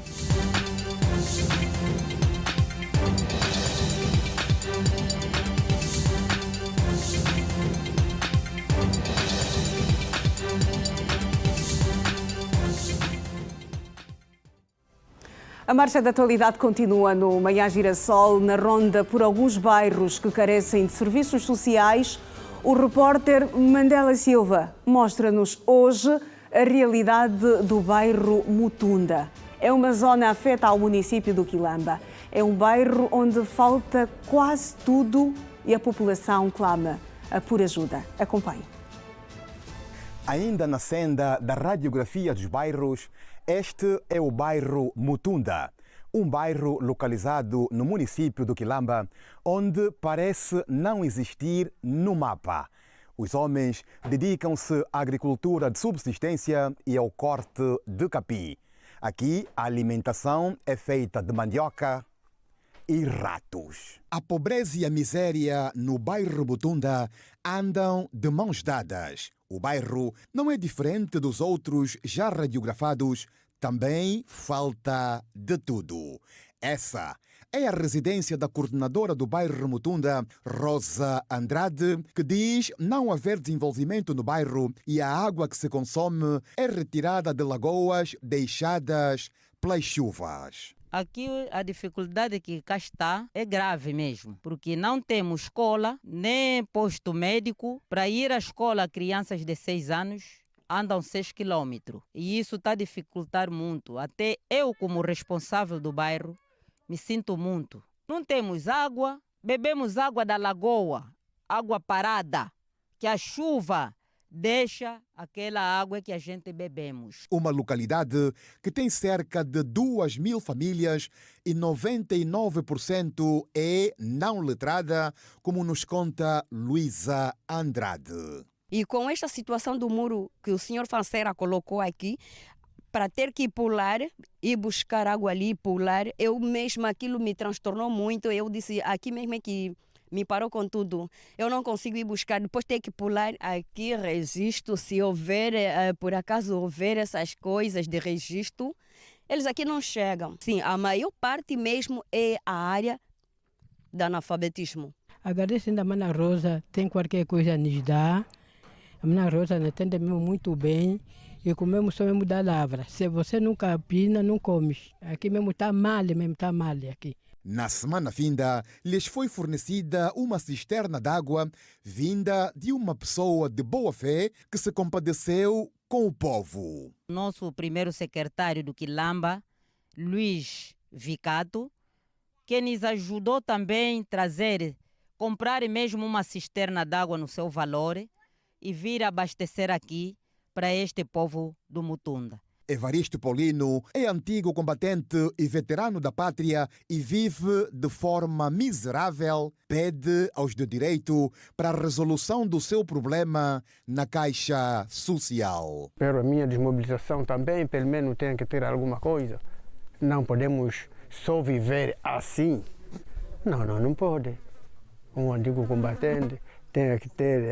[SPEAKER 1] A marcha da atualidade continua no Manhã Girassol, na ronda por alguns bairros que carecem de serviços sociais. O repórter Mandela Silva mostra-nos hoje a realidade do bairro Mutunda. É uma zona afeta ao município do Quilamba. É um bairro onde falta quase tudo e a população clama por ajuda. Acompanhe.
[SPEAKER 23] Ainda na senda da radiografia dos bairros, este é o bairro Mutunda, um bairro localizado no município do Quilamba, onde parece não existir no mapa. Os homens dedicam-se à agricultura de subsistência e ao corte de capim. Aqui, a alimentação é feita de mandioca, e ratos. A pobreza e a miséria no bairro Mutunda andam de mãos dadas. O bairro não é diferente dos outros já radiografados, também falta de tudo. Essa é a residência da coordenadora do bairro Mutunda, Rosa Andrade, que diz não haver desenvolvimento no bairro e a água que se consome é retirada de lagoas deixadas pelas chuvas.
[SPEAKER 6] Aqui a dificuldade que cá está é grave mesmo, porque não temos escola, nem posto médico. Para ir à escola, crianças de 6 anos andam 6 quilômetros. E isso está a dificultar muito. Até eu, como responsável do bairro, me sinto muito. Não temos água, bebemos água da lagoa, água parada, que a chuva deixa aquela água que a gente bebemos.
[SPEAKER 23] Uma localidade que tem cerca de 2.000 famílias e 99% é não letrada, como nos conta Luísa Andrade.
[SPEAKER 10] E com esta situação do muro que o senhor Fanceira colocou aqui, para ter que pular e buscar água ali e pular, eu mesma, aquilo me transtornou muito. Eu disse, aqui mesmo é que me parou com tudo. Eu não consigo ir buscar, depois ter que pular aqui, registro, se houver, por acaso houver essas coisas de registro, eles aqui não chegam. Sim, a maior parte mesmo é a área do analfabetismo.
[SPEAKER 13] Agradeço ainda a Mana Rosa, tem qualquer coisa a nos dar. A Mana Rosa nos atende mesmo muito bem e comemos só mesmo da lavra. Se você nunca pina, não comes. Aqui mesmo está mal aqui.
[SPEAKER 23] Na semana vinda, lhes foi fornecida uma cisterna d'água vinda de uma pessoa de boa fé que se compadeceu com o povo.
[SPEAKER 6] Nosso primeiro secretário do Quilamba, Luiz Vicato, que nos ajudou também a comprar mesmo uma cisterna d'água no seu valor e vir abastecer aqui para este povo do Mutunda.
[SPEAKER 23] Evaristo Paulino é antigo combatente e veterano da pátria e vive de forma miserável. Pede aos de direito para a resolução do seu problema na Caixa Social.
[SPEAKER 24] Pero a minha desmobilização também, pelo menos, tem que ter alguma coisa. Não podemos só viver assim. Não pode. Um antigo combatente tem que ter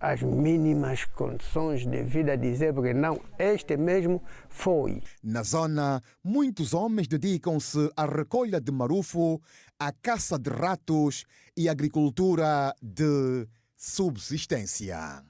[SPEAKER 24] as mínimas condições de vida, dizer, porque não, este mesmo foi.
[SPEAKER 23] Na zona, muitos homens dedicam-se à recolha de marufo, à caça de ratos e à agricultura de subsistência.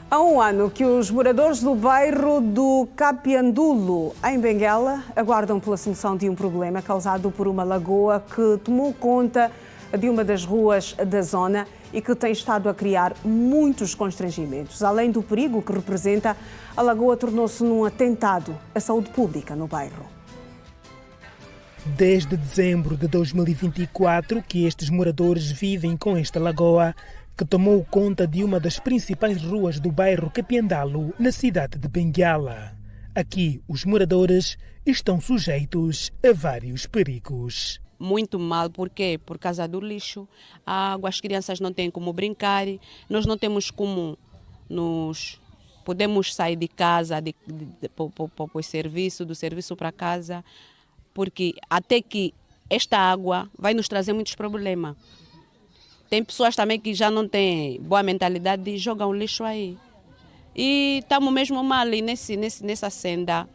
[SPEAKER 1] Há um ano que os moradores do bairro do Capiandulo, em Benguela, aguardam pela solução de um problema causado por uma lagoa que tomou conta de uma das ruas da zona e que tem estado a criar muitos constrangimentos. Além do perigo que representa, a lagoa tornou-se num atentado à saúde pública no bairro.
[SPEAKER 25] Desde dezembro de 2024 que estes moradores vivem com esta lagoa, que tomou conta de uma das principais ruas do bairro Capiandulo, na cidade de Benguela. Aqui, os moradores estão sujeitos a vários perigos.
[SPEAKER 26] Muito mal, por quê? Por causa do lixo, a água, as crianças não têm como brincar, nós não temos como podemos sair de casa para o serviço, do serviço para casa, porque até que esta água vai nos trazer muitos problemas. Tem pessoas também que já não têm boa mentalidade e jogam lixo aí. E estamos mesmo mal nessa senda.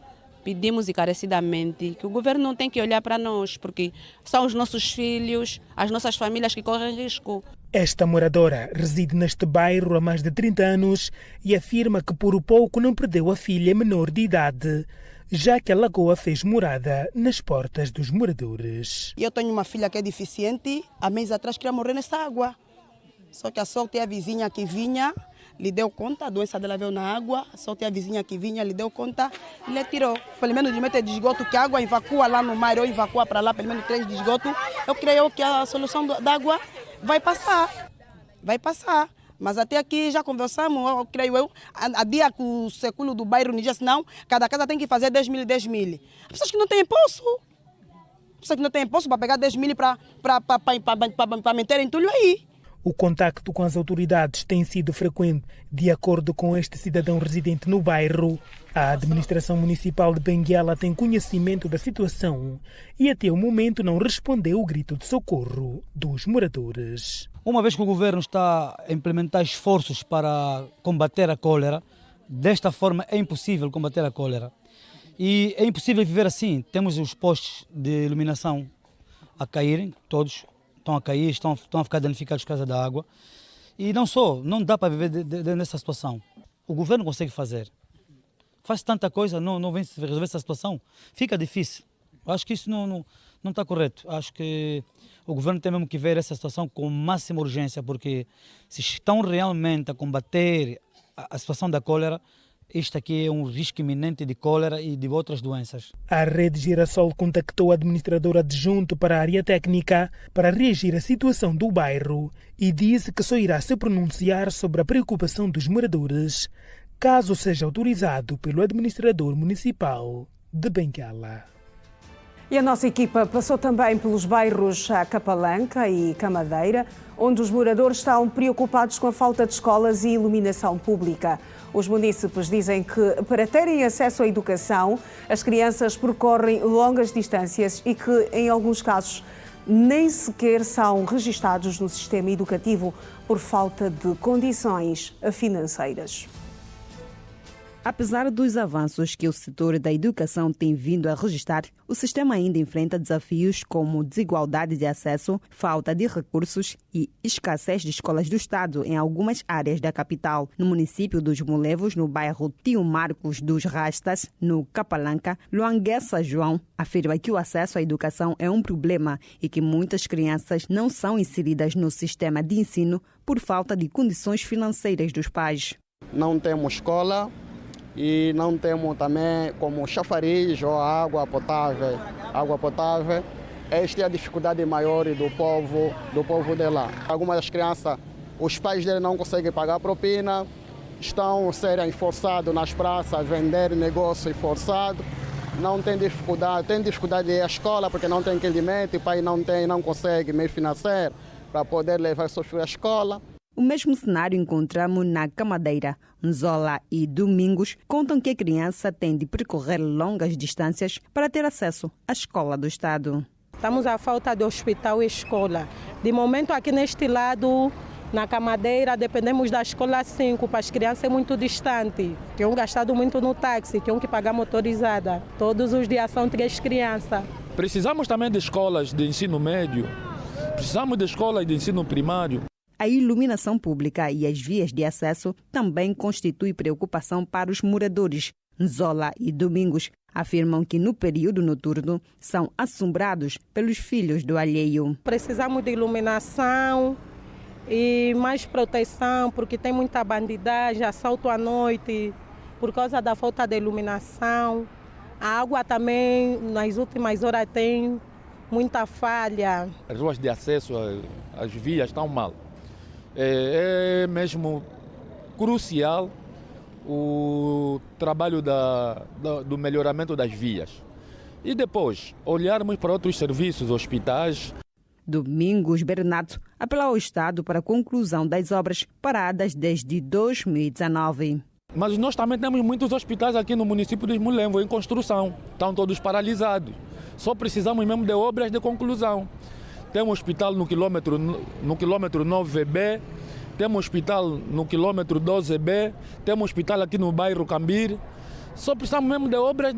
[SPEAKER 26] Pedimos encarecidamente que o governo não tem que olhar para nós, porque são os nossos filhos, as nossas famílias que correm risco.
[SPEAKER 25] Esta moradora reside neste bairro há mais de 30 anos e afirma que por pouco não perdeu a filha menor de idade, já que a lagoa fez morada nas portas dos moradores.
[SPEAKER 27] Eu tenho uma filha que é deficiente, há meses atrás queria morrer nessa água. Só que a sorte é a vizinha que vinha, lhe deu conta, a doença dela veio na água, só que a vizinha que vinha lhe deu conta e lhe tirou. Pelo menos de meter de esgoto, que a água evacua lá no mar, ou evacua para lá, pelo menos 3 de esgoto. Eu creio que a solução da água vai passar. Mas até aqui já conversamos, eu creio a dia que o século do bairro nos disse, não, cada casa tem que fazer 10 mil. As pessoas que não têm poço. Pessoas que não têm poço para pegar 10 mil para meter entulho aí.
[SPEAKER 25] O contacto com as autoridades tem sido frequente. De acordo com este cidadão residente no bairro, a administração municipal de Benguela tem conhecimento da situação e até o momento não respondeu o grito de socorro dos moradores.
[SPEAKER 11] Uma vez que o governo está a implementar esforços para combater a cólera, desta forma é impossível combater a cólera. E é impossível viver assim. Temos os postes de iluminação a caírem, todos estão a cair, estão a ficar danificados por causa da água. E não dá para viver nessa situação. O governo consegue fazer. Faz tanta coisa, não vem resolver essa situação. Fica difícil. Acho que isso não está correto. Acho que o governo tem mesmo que ver essa situação com máxima urgência, porque se estão realmente a combater a situação da cólera, este aqui é um risco iminente de cólera e de outras doenças.
[SPEAKER 25] A Rede Girassol contactou o administrador adjunto para a área técnica para reagir à situação do bairro e disse que só irá se pronunciar sobre a preocupação dos moradores, caso seja autorizado pelo administrador municipal de Benguela.
[SPEAKER 1] E a nossa equipa passou também pelos bairros Capalanca e Camadeira, onde os moradores estão preocupados com a falta de escolas e iluminação pública. Os munícipes dizem que, para terem acesso à educação, as crianças percorrem longas distâncias e que, em alguns casos, nem sequer são registados no sistema educativo por falta de condições financeiras.
[SPEAKER 15] Apesar dos avanços que o setor da educação tem vindo a registrar, o sistema ainda enfrenta desafios como desigualdade de acesso, falta de recursos e escassez de escolas do Estado em algumas áreas da capital. No município dos Molevos, no bairro Tio Marcos dos Rastas, no Capalanca, Luanguessa João afirma que o acesso à educação é um problema e que muitas crianças não são inseridas no sistema de ensino por falta de condições financeiras dos pais.
[SPEAKER 24] Não temos escola e não temos também como chafariz ou água potável. Esta é a dificuldade maior do povo de lá. Algumas das crianças, os pais deles não conseguem pagar propina, estão a serem forçados nas praças a vender negócio forçado, tem dificuldade de ir à escola porque não tem rendimento, o pai não consegue meio financeiro para poder levar seus filhos à escola.
[SPEAKER 15] O mesmo cenário encontramos na Camadeira. Nzola e Domingos contam que a criança tem de percorrer longas distâncias para ter acesso à escola do Estado.
[SPEAKER 12] Estamos à falta de hospital e escola. De momento aqui neste lado, na Camadeira, dependemos da escola 5, para as crianças é muito distante. Tinham gastado muito no táxi, tinham que pagar motorizada. Todos os dias são 3 crianças.
[SPEAKER 14] Precisamos também de escolas de ensino médio, precisamos de escolas de ensino primário.
[SPEAKER 15] A iluminação pública e as vias de acesso também constituem preocupação para os moradores. Nzola e Domingos afirmam que no período noturno são assombrados pelos filhos do alheio.
[SPEAKER 12] Precisamos de iluminação e mais proteção, porque tem muita bandidagem, assalto à noite, por causa da falta de iluminação. A água também, nas últimas horas, tem muita falha.
[SPEAKER 14] As ruas de acesso às vias estão mal. É mesmo crucial o trabalho do melhoramento das vias. E depois, olharmos para outros serviços, hospitais.
[SPEAKER 15] Domingos Bernardo apelou ao Estado para a conclusão das obras paradas desde 2019.
[SPEAKER 14] Mas nós também temos muitos hospitais aqui no município de Molembo em construção. Estão todos paralisados. Só precisamos mesmo de obras de conclusão. Temos um hospital no quilômetro 9B, temos um hospital no quilômetro 12B, temos um hospital aqui no bairro Cambir. Só precisamos mesmo de obras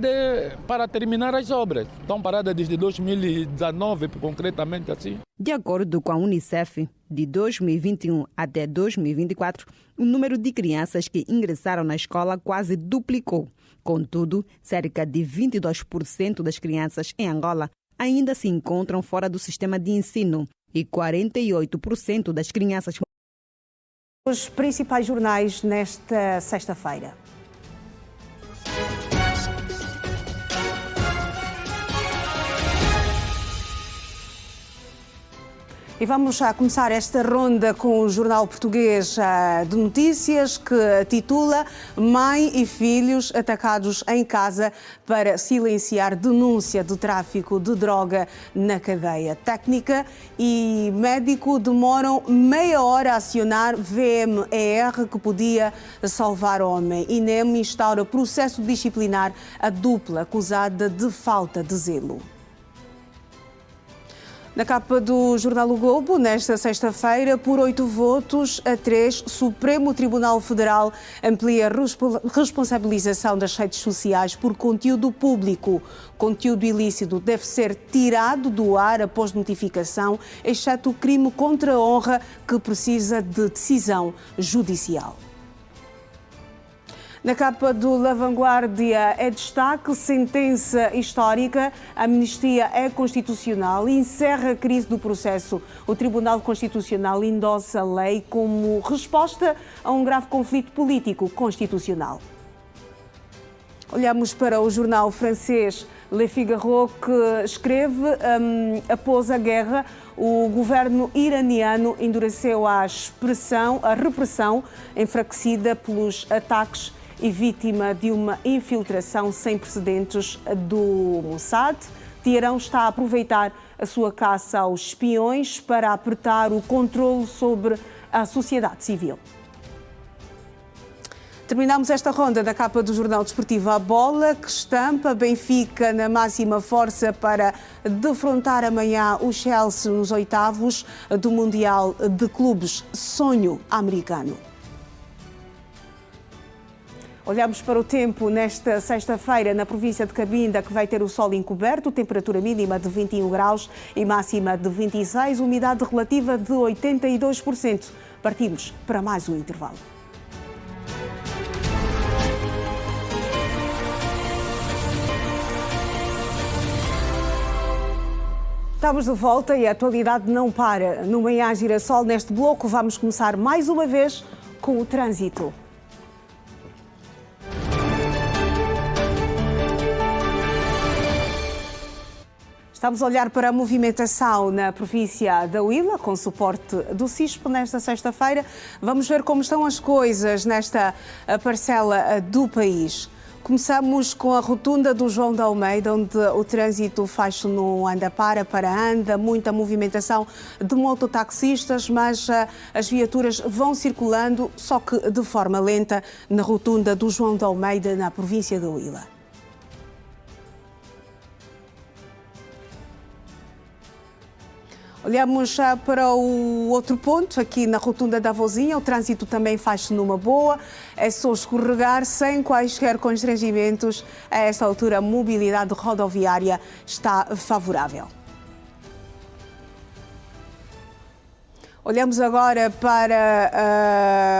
[SPEAKER 14] para terminar as obras. Estão paradas desde 2019, concretamente assim.
[SPEAKER 15] De acordo com a Unicef, de 2021 até 2024, o número de crianças que ingressaram na escola quase duplicou. Contudo, cerca de 22% das crianças em Angola ainda se encontram fora do sistema de ensino e 48% das crianças.
[SPEAKER 1] Os principais jornais nesta sexta-feira. E vamos já começar esta ronda com o Jornal Português de Notícias, que titula Mãe e filhos atacados em casa para silenciar denúncia de tráfico de droga na cadeia técnica, e médico demoram meia hora a acionar VMER que podia salvar homem. INEM instaura processo disciplinar a dupla acusada de falta de zelo. Na capa do Jornal O Globo, nesta sexta-feira, por 8-3, Supremo Tribunal Federal amplia a responsabilização das redes sociais por conteúdo público. Conteúdo ilícito deve ser tirado do ar após notificação, exceto o crime contra a honra, que precisa de decisão judicial. Na capa do La Vanguardia é destaque: sentença histórica, a amnistia é constitucional, encerra a crise do processo. O Tribunal Constitucional endossa a lei como resposta a um grave conflito político constitucional. Olhamos para o jornal francês Le Figaro, que escreve: após a guerra, o governo iraniano endureceu a repressão enfraquecida pelos ataques e vítima de uma infiltração sem precedentes do Mossad. Teherão está a aproveitar a sua caça aos espiões para apertar o controle sobre a sociedade civil. Terminamos esta ronda da capa do Jornal Desportivo à Bola, que estampa Benfica na máxima força para defrontar amanhã o Chelsea nos oitavos do Mundial de Clubes, sonho americano. Olhamos para o tempo nesta sexta-feira na província de Cabinda, que vai ter o sol encoberto, temperatura mínima de 21 graus e máxima de 26, umidade relativa de 82%. Partimos para mais um intervalo. Estamos de volta e a atualidade não para. No Manhã Girassol, neste bloco, vamos começar mais uma vez com o trânsito. Estamos a olhar para a movimentação na província da Huila, com suporte do CISP nesta sexta-feira. Vamos ver como estão as coisas nesta parcela do país. Começamos com a rotunda do João de Almeida, onde o trânsito faz no anda para anda, muita movimentação de mototaxistas, mas as viaturas vão circulando, só que de forma lenta, na rotunda do João de Almeida, na província da Huila. Olhamos já para o outro ponto, aqui na rotunda da Vozinha, o trânsito também faz-se numa boa, é só escorregar sem quaisquer constrangimentos. A esta altura a mobilidade rodoviária está favorável. Olhamos agora para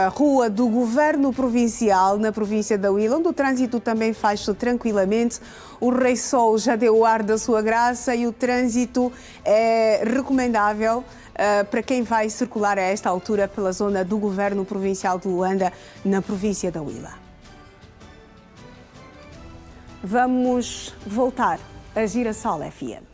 [SPEAKER 1] a Rua do Governo Provincial, na província da Huila, onde o trânsito também faz-se tranquilamente. O Rei Sol já deu o ar da sua graça e o trânsito é recomendável para quem vai circular a esta altura pela zona do Governo Provincial de Luanda, na província da Huila. Vamos voltar a Girassol FM.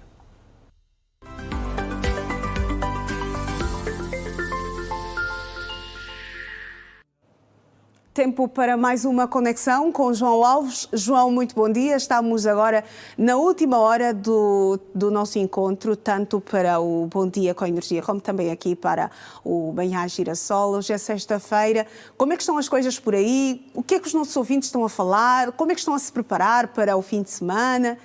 [SPEAKER 1] Tempo para mais uma conexão com João Alves. João, muito bom dia. Estamos agora na última hora do nosso encontro, tanto para o Bom Dia com Energia, como também aqui para o Manhã Girassol. Hoje é sexta-feira. Como é que estão as coisas por aí? O que é que os nossos ouvintes estão a falar? Como é que estão a se preparar para o fim de semana?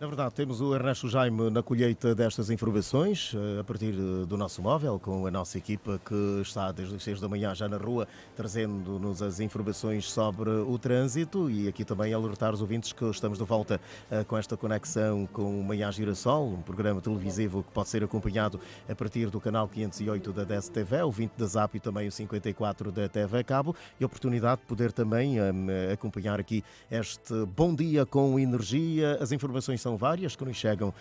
[SPEAKER 5] Na verdade, temos o Ernesto Jaime na colheita destas informações, a partir do nosso móvel, com a nossa equipa que está desde as 6 da manhã já na rua, trazendo-nos as informações sobre o trânsito, e aqui também alertar os ouvintes que estamos de volta com esta conexão com o Manhã Girassol, um programa televisivo que pode ser acompanhado a partir do canal 508 da DSTV, o 20 da Zap e também o 54 da TV Cabo, e a oportunidade de poder também acompanhar aqui este Bom Dia com Energia. As informações são várias que nos chegam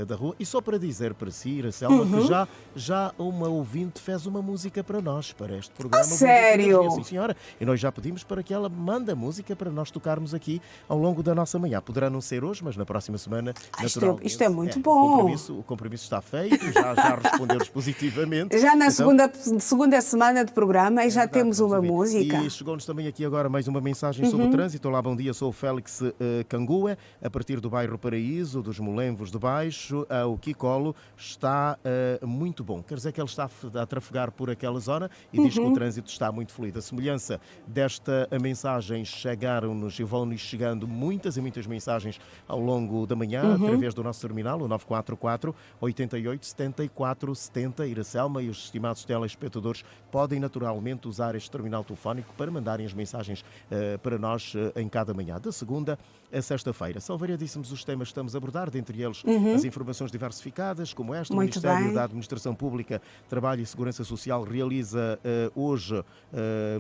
[SPEAKER 5] da rua. E só para dizer para si, Iracelma, que já uma ouvinte fez uma música para nós, para este programa.
[SPEAKER 1] Sério?
[SPEAKER 5] Sim, senhora. E nós já pedimos para que ela mande a música para nós tocarmos aqui ao longo da nossa manhã. Poderá não ser hoje, mas na próxima semana, naturalmente.
[SPEAKER 1] Isto é muito bom.
[SPEAKER 5] O compromisso está feito, já respondemos positivamente.
[SPEAKER 1] Já na segunda semana de programa e já temos uma música.
[SPEAKER 5] E chegou-nos também aqui agora mais uma mensagem sobre o trânsito. Olá, bom dia, sou o Félix Cangue, a partir do bairro Paraíso, dos Molenvos de Baixo, ao Quicolo, está muito bom. Quer dizer que ele está a trafegar por aquela zona e diz que o trânsito está muito fluido. A semelhança desta mensagem, chegaram-nos e vão-nos chegando muitas e muitas mensagens ao longo da manhã, através do nosso terminal, o 944 88 74 70. Iracelma, e os estimados telespectadores podem naturalmente usar este terminal telefónico para mandarem as mensagens para nós em cada manhã, da segunda a sexta-feira. São variadíssimos os temas que estamos a abordar, dentre eles as informações diversificadas, como esta. O Ministério da Administração Pública, Trabalho e Segurança Social realiza hoje,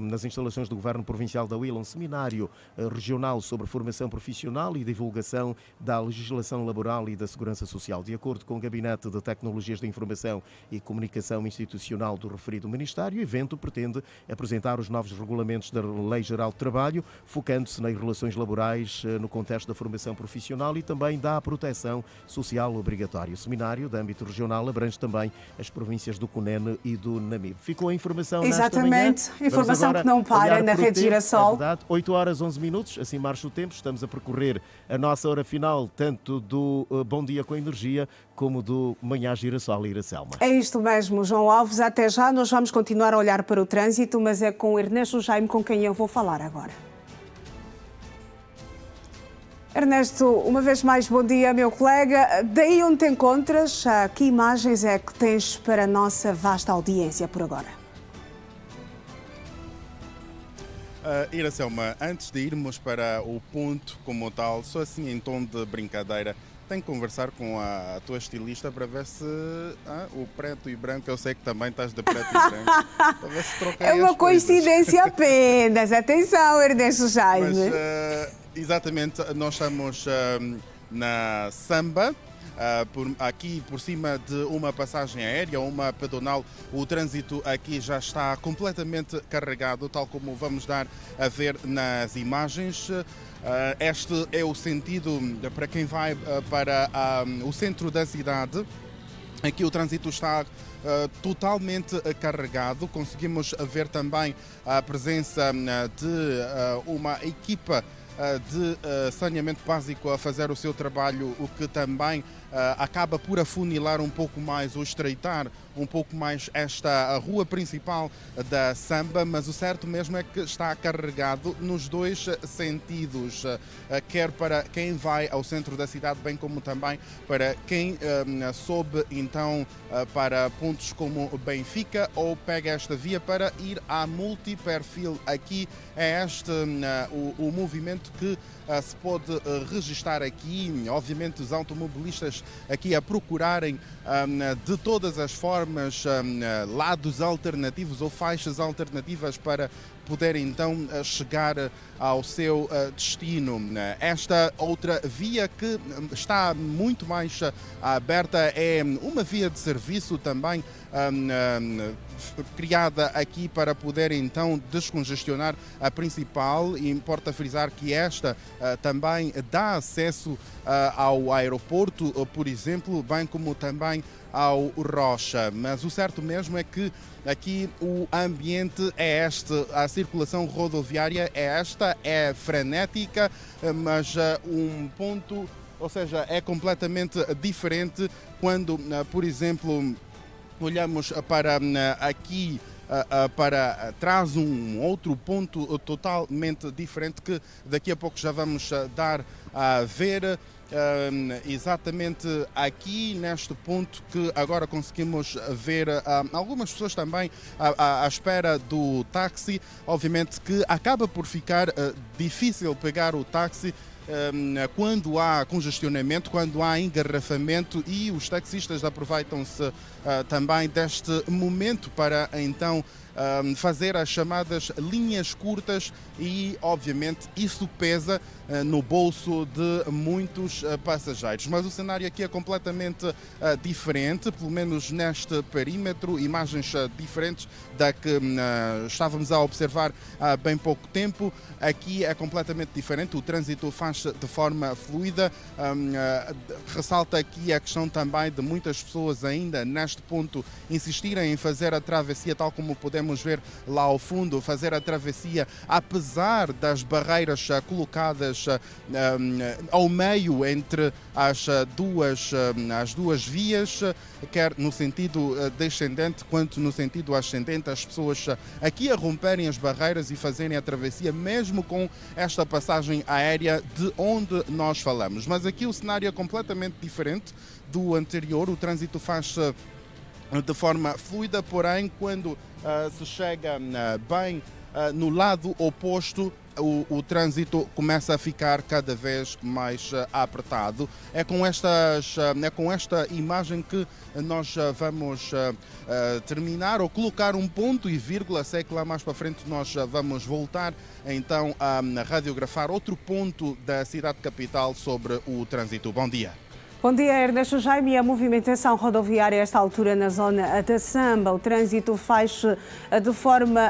[SPEAKER 5] nas instalações do Governo Provincial da Huila, um seminário regional sobre formação profissional e divulgação da legislação laboral e da segurança social. De acordo com o Gabinete de Tecnologias de Informação e Comunicação Institucional do referido Ministério, o evento pretende apresentar os novos regulamentos da Lei Geral de Trabalho, focando-se nas relações laborais no contexto da formação profissional e também da proteção social obrigatória. O seminário, de âmbito regional, abrange também as províncias do Cunene e do Namibe. Ficou a informação nesta manhã.
[SPEAKER 1] Exatamente, informação que não para na Rede Girassol.
[SPEAKER 5] É verdade, 8 horas 11 minutos, assim marcha o tempo. Estamos a percorrer a nossa hora final, tanto do Bom Dia com Energia, como do Manhã Girassol e Iracelma.
[SPEAKER 1] É isto mesmo, João Alves. Até já, nós vamos continuar a olhar para o trânsito, mas é com o Ernesto Jaime com quem eu vou falar agora. Ernesto, uma vez mais, bom dia, meu colega. Daí onde te encontras, que imagens é que tens para a nossa vasta audiência por agora?
[SPEAKER 2] Iracelma, antes de irmos para o ponto como tal, só assim em tom de brincadeira, tenho que conversar com a tua estilista para ver se o preto e branco, eu sei que também estás de preto e branco, para ver se troquei
[SPEAKER 1] É uma
[SPEAKER 2] as
[SPEAKER 1] coincidência apenas. Atenção, Ernesto Jaime.
[SPEAKER 2] Mas, exatamente, nós estamos na Samba, aqui por cima de uma passagem aérea, uma pedonal. O trânsito aqui já está completamente carregado, tal como vamos dar a ver nas imagens. Este é o sentido para quem vai para o centro da cidade. Aqui o trânsito está totalmente carregado. Conseguimos ver também a presença de uma equipa de saneamento básico a fazer o seu trabalho, o que também acaba por afunilar um pouco mais ou estreitar um pouco mais esta rua principal da Samba, mas o certo mesmo é que está carregado nos dois sentidos, quer para quem vai ao centro da cidade, bem como também para quem sobe então para pontos como Benfica ou pega esta via para ir à Multiperfil. Aqui é este o movimento que se pode registar aqui. Obviamente os automobilistas aqui a procurarem de todas as formas lados alternativos ou faixas alternativas para poder então chegar ao seu destino. Esta outra via que está muito mais aberta é uma via de serviço também criada aqui para poder então descongestionar a principal, e importa frisar que esta também dá acesso ao aeroporto, por exemplo, bem como também ao Rocha. Mas o certo mesmo é que aqui o ambiente é este, a circulação rodoviária é esta, é frenética, mas um ponto, ou seja, é completamente diferente quando, por exemplo, olhamos para aqui, para trás, um outro ponto totalmente diferente que daqui a pouco já vamos dar a ver. Exatamente aqui neste ponto que agora conseguimos ver algumas pessoas também à espera do táxi. Obviamente que acaba por ficar difícil pegar o táxi quando há congestionamento, quando há engarrafamento, e os taxistas aproveitam-se também deste momento para então fazer as chamadas linhas curtas, e obviamente isso pesa no bolso de muitos passageiros. Mas o cenário aqui é completamente diferente, pelo menos neste perímetro, imagens diferentes da que estávamos a observar há bem pouco tempo. Aqui é completamente diferente, o trânsito faz-se de forma fluida. Ressalta aqui a questão também de muitas pessoas ainda neste ponto insistirem em fazer a travessia, tal como podemos ver lá ao fundo, fazer a travessia apesar das barreiras colocadas ao meio entre as duas vias, quer no sentido descendente quanto no sentido ascendente, as pessoas aqui a romperem as barreiras e fazerem a travessia, mesmo com esta passagem aérea de onde nós falamos. Mas aqui o cenário é completamente diferente do anterior, o trânsito faz-se de forma fluida, porém quando se chega bem no lado oposto, o trânsito começa a ficar cada vez mais apertado. É com esta imagem que nós vamos terminar ou colocar um ponto e vírgula. Sei que lá mais para frente nós vamos voltar então a radiografar outro ponto da cidade capital sobre o trânsito. Bom dia.
[SPEAKER 1] Bom dia, Ernesto Jaime. A movimentação rodoviária a esta altura na zona da Samba, o trânsito faz de forma...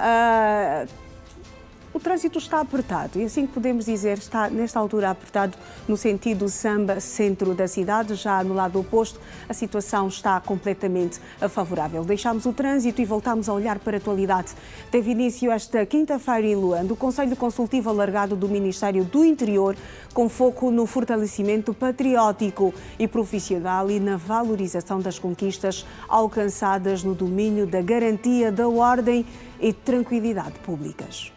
[SPEAKER 1] O trânsito está apertado e assim que podemos dizer, está nesta altura apertado no sentido Samba, centro da cidade. Já no lado oposto, a situação está completamente favorável. Deixamos o trânsito e voltamos a olhar para a atualidade. Teve início esta quinta-feira em Luanda o Conselho Consultivo Alargado do Ministério do Interior, com foco no fortalecimento patriótico e profissional e na valorização das conquistas alcançadas no domínio da garantia da ordem e tranquilidade públicas.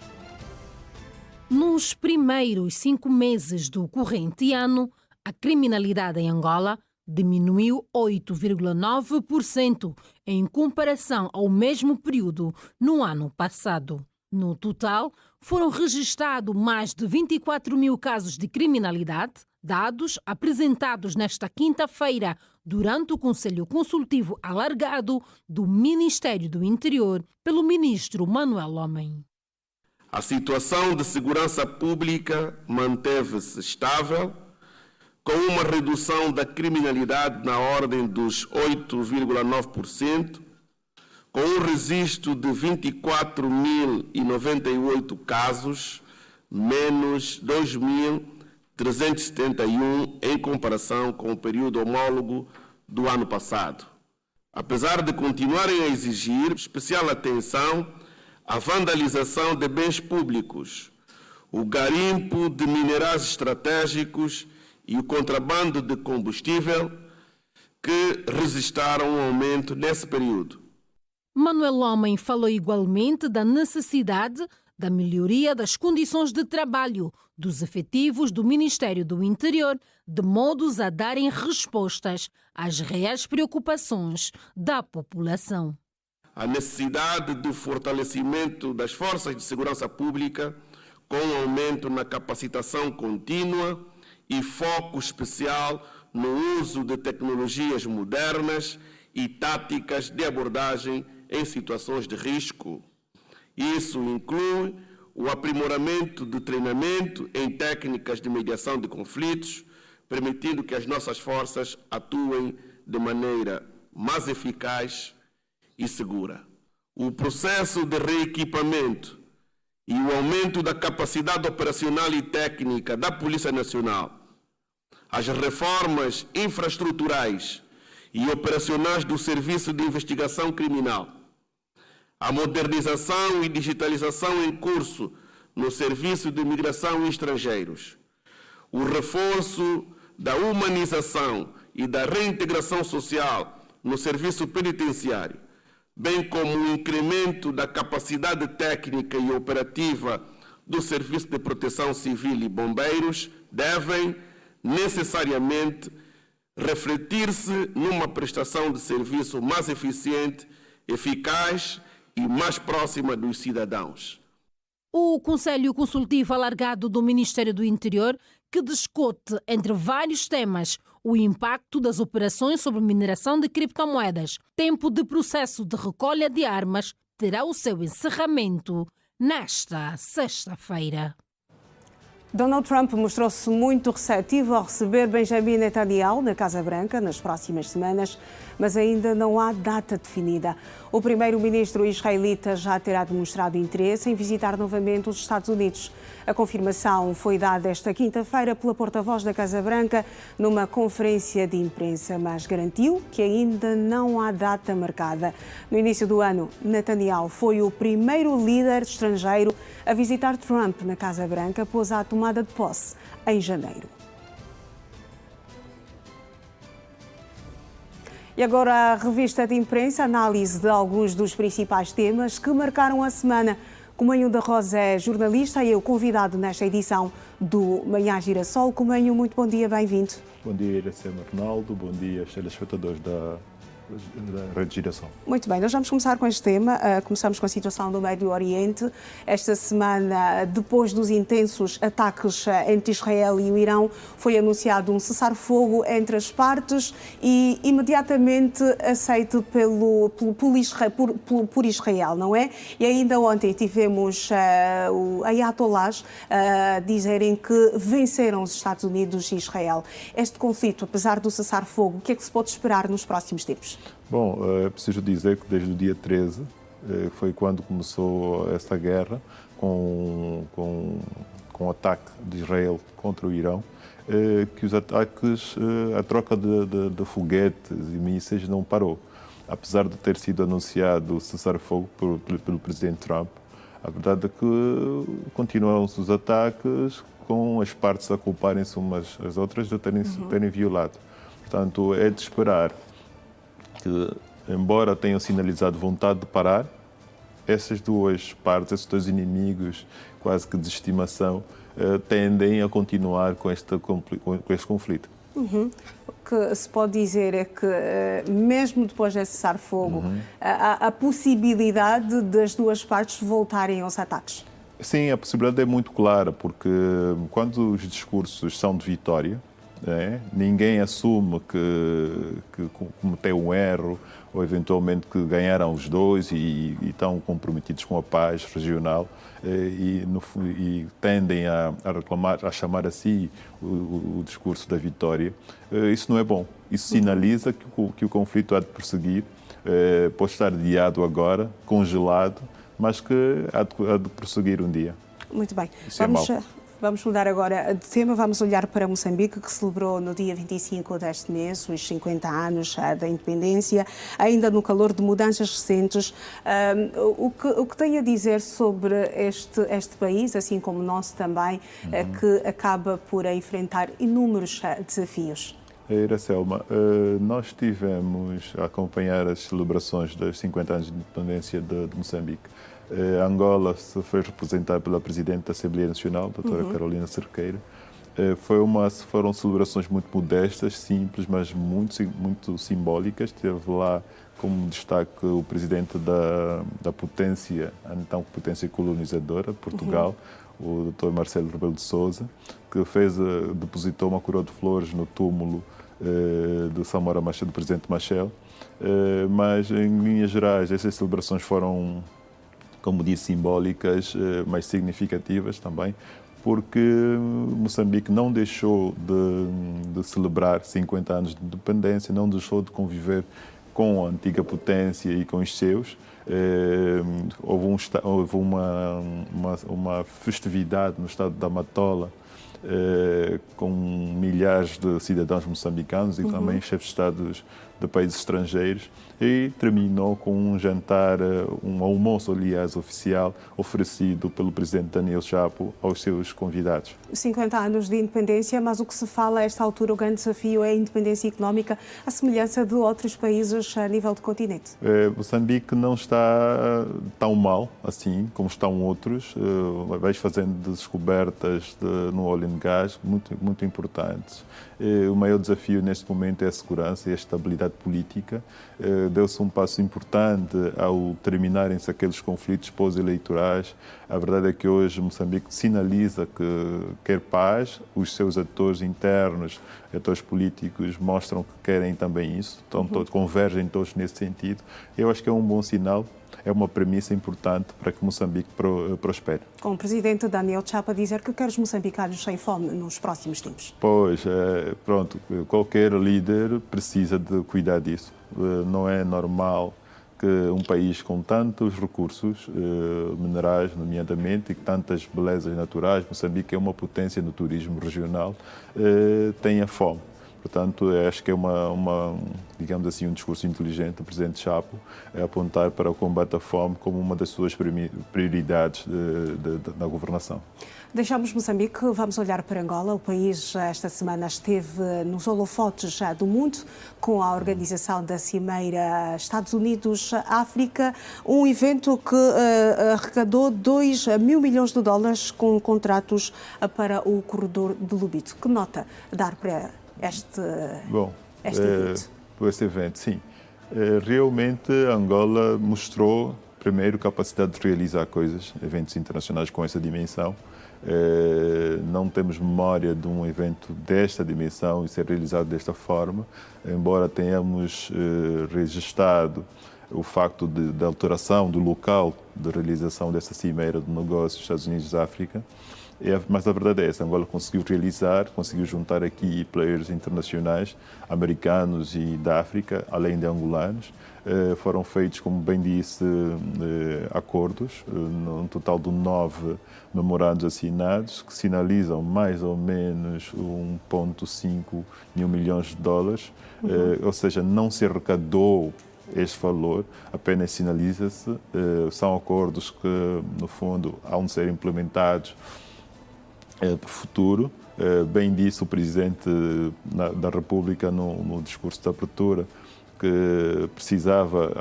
[SPEAKER 3] Nos primeiros 5 meses do corrente ano, a criminalidade em Angola diminuiu 8,9% em comparação ao mesmo período no ano passado. No total, foram registrados mais de 24 mil casos de criminalidade, dados apresentados nesta quinta-feira durante o Conselho Consultivo Alargado do Ministério do Interior pelo ministro Manuel Homem.
[SPEAKER 16] A situação de segurança pública manteve-se estável, com uma redução da criminalidade na ordem dos 8,9%, com um registro de 24.098 casos, menos 2.371 em comparação com o período homólogo do ano passado. Apesar de continuarem a exigir especial atenção a vandalização de bens públicos, o garimpo de minerais estratégicos e o contrabando de combustível, que registraram um aumento nesse período.
[SPEAKER 3] Manuel Homem falou igualmente da necessidade da melhoria das condições de trabalho dos efetivos do Ministério do Interior, de modos a darem respostas às reais preocupações da população.
[SPEAKER 16] A necessidade do fortalecimento das forças de segurança pública, com aumento na capacitação contínua e foco especial no uso de tecnologias modernas e táticas de abordagem em situações de risco. Isso inclui o aprimoramento do treinamento em técnicas de mediação de conflitos, permitindo que as nossas forças atuem de maneira mais eficaz e segura. O processo de reequipamento e o aumento da capacidade operacional e técnica da Polícia Nacional, as reformas infraestruturais e operacionais do Serviço de Investigação Criminal, a modernização e digitalização em curso no Serviço de Imigração e Estrangeiros, o reforço da humanização e da reintegração social no Serviço Penitenciário, bem como o incremento da capacidade técnica e operativa do Serviço de Proteção Civil e Bombeiros, devem necessariamente refletir-se numa prestação de serviço mais eficiente, eficaz e mais próxima dos cidadãos.
[SPEAKER 3] O Conselho Consultivo Alargado do Ministério do Interior, que discute, entre vários temas, o impacto das operações sobre mineração de criptomoedas, tempo de processo de recolha de armas, terá o seu encerramento nesta sexta-feira.
[SPEAKER 1] Donald Trump mostrou-se muito receptivo ao receber Benjamin Netanyahu na Casa Branca nas próximas semanas, mas ainda não há data definida. O primeiro-ministro israelita já terá demonstrado interesse em visitar novamente os Estados Unidos. A confirmação foi dada esta quinta-feira pela porta-voz da Casa Branca numa conferência de imprensa, mas garantiu que ainda não há data marcada. No início do ano, Netanyahu foi o primeiro líder estrangeiro a visitar Trump na Casa Branca após a tomada de posse em janeiro. E agora a revista de imprensa, análise de alguns dos principais temas que marcaram a semana. Comanho da Rosa é jornalista e eu convidado nesta edição do Manhã Girassol. Comanho, muito bom dia, bem-vindo.
[SPEAKER 4] Bom dia, Iracema Ronaldo. Bom dia aos telespectadores da Rede Girassol.
[SPEAKER 1] Muito bem, nós vamos começar com este tema. Começamos com a situação do Médio Oriente. Esta semana, depois dos intensos ataques entre Israel e o Irão, foi anunciado um cessar-fogo entre as partes e imediatamente aceito por Israel, não é? E ainda ontem tivemos ayatollahs dizerem que venceram os Estados Unidos e Israel. Este conflito, apesar do cessar-fogo, o que é que se pode esperar nos próximos tempos?
[SPEAKER 4] Bom, é preciso dizer que desde o dia 13 foi quando começou esta guerra com o ataque de Israel contra o Irão, que os ataques, a troca de foguetes e mísseis não parou. Apesar de ter sido anunciado o cessar-fogo pelo presidente Trump, a verdade é que continuam-se os ataques com as partes a culparem-se umas às outras de terem violado. Portanto, é de esperar que, embora tenham sinalizado vontade de parar, essas duas partes, esses dois inimigos, quase que de estimação, tendem a continuar com este conflito. O que se pode dizer é que, mesmo depois de cessar-fogo, há a possibilidade das duas partes voltarem aos ataques? Sim, a possibilidade é muito clara, porque quando os discursos são de vitória, ninguém assume que cometeu um erro ou eventualmente que ganharam os dois e estão comprometidos com a paz regional e tendem a reclamar, a chamar a si o discurso da vitória. Isso não é bom. Isso sinaliza que o conflito há de prosseguir, pode estar adiado agora, congelado, mas que há de prosseguir um dia.
[SPEAKER 1] Muito bem.
[SPEAKER 4] Isso
[SPEAKER 1] Vamos mudar agora de tema, vamos olhar para Moçambique, que celebrou no dia 25 deste mês os 50 anos da independência, ainda no calor de mudanças recentes. O que tem a dizer sobre este país, assim como o nosso também, que acaba por enfrentar inúmeros desafios?
[SPEAKER 4] Iracelma, nós estivemos a acompanhar as celebrações dos 50 anos de independência de Moçambique. Angola se foi representada pela Presidente da Assembleia Nacional, doutora Carolina Cerqueira. Foram celebrações muito modestas, simples, mas muito simbólicas. Teve lá como destaque o Presidente da potência, a então potência colonizadora, Portugal, o Dr. Marcelo Rebelo de Sousa, que depositou uma coroa de flores no túmulo do Samora Machel, do Presidente Machel. Mas, em linhas gerais, essas celebrações foram, como disse, simbólicas, mas significativas também, porque Moçambique não deixou de celebrar 50 anos de independência, não deixou de conviver com a antiga potência e com os seus. Houve uma festividade no estado da Matola, com milhares de cidadãos moçambicanos e também chefes de Estados de países estrangeiros, e terminou com um jantar, um almoço, aliás, oficial, oferecido pelo presidente Daniel Chapo aos seus convidados.
[SPEAKER 1] 50 anos de independência, mas o que se fala a esta altura, o grande desafio é a independência económica, à semelhança de outros países a nível do continente.
[SPEAKER 4] Moçambique não está tão mal assim como estão outros. Vai fazendo descobertas no óleo e gás muito importantes. O maior desafio neste momento é a segurança e a estabilidade política. Deu-se um passo importante ao terminarem-se aqueles conflitos pós-eleitorais. A verdade é que hoje Moçambique sinaliza que quer paz, os seus atores internos, atores políticos, mostram que querem também isso, então convergem todos nesse sentido. Eu acho que é um bom sinal é uma premissa importante para que Moçambique prospere.
[SPEAKER 1] Com o presidente Daniel Chapo a dizer que quer os moçambicanos sem fome nos próximos tempos.
[SPEAKER 4] Pois, pronto, qualquer líder precisa de cuidar disso. Não é normal que um país com tantos recursos minerais, nomeadamente, e tantas belezas naturais, Moçambique é uma potência no turismo regional, tenha fome. Portanto, acho que é digamos assim, um discurso inteligente do presidente Chapo, apontar para o combate à fome como uma das suas prioridades na governação.
[SPEAKER 1] Deixamos Moçambique, vamos olhar para Angola. O país esta semana esteve nos holofotes do mundo com a organização da Cimeira Estados Unidos-África, um evento que arrecadou 2 mil milhões de dólares com contratos para o corredor de Lobito. Que nota dar para este evento?
[SPEAKER 4] Este evento, sim. Realmente Angola mostrou, primeiro, capacidade de realizar coisas, eventos internacionais com essa dimensão. Não temos memória de um evento desta dimensão e ser realizado desta forma, embora tenhamos registrado o facto da alteração do local de realização dessa cimeira de negócios Estados Unidos-África. Mas a verdade é essa, Angola conseguiu realizar, conseguiu juntar aqui players internacionais, americanos e da África, além de angolanos. Foram feitos, como bem disse, acordos, num total de 9 memorandos assinados, que sinalizam mais ou menos 1,5 mil milhões de dólares, ou seja, não se arrecadou este valor, apenas sinaliza-se. São acordos que, no fundo, hão de ser implementados do futuro. Bem disse o Presidente da República no discurso de abertura, que precisava,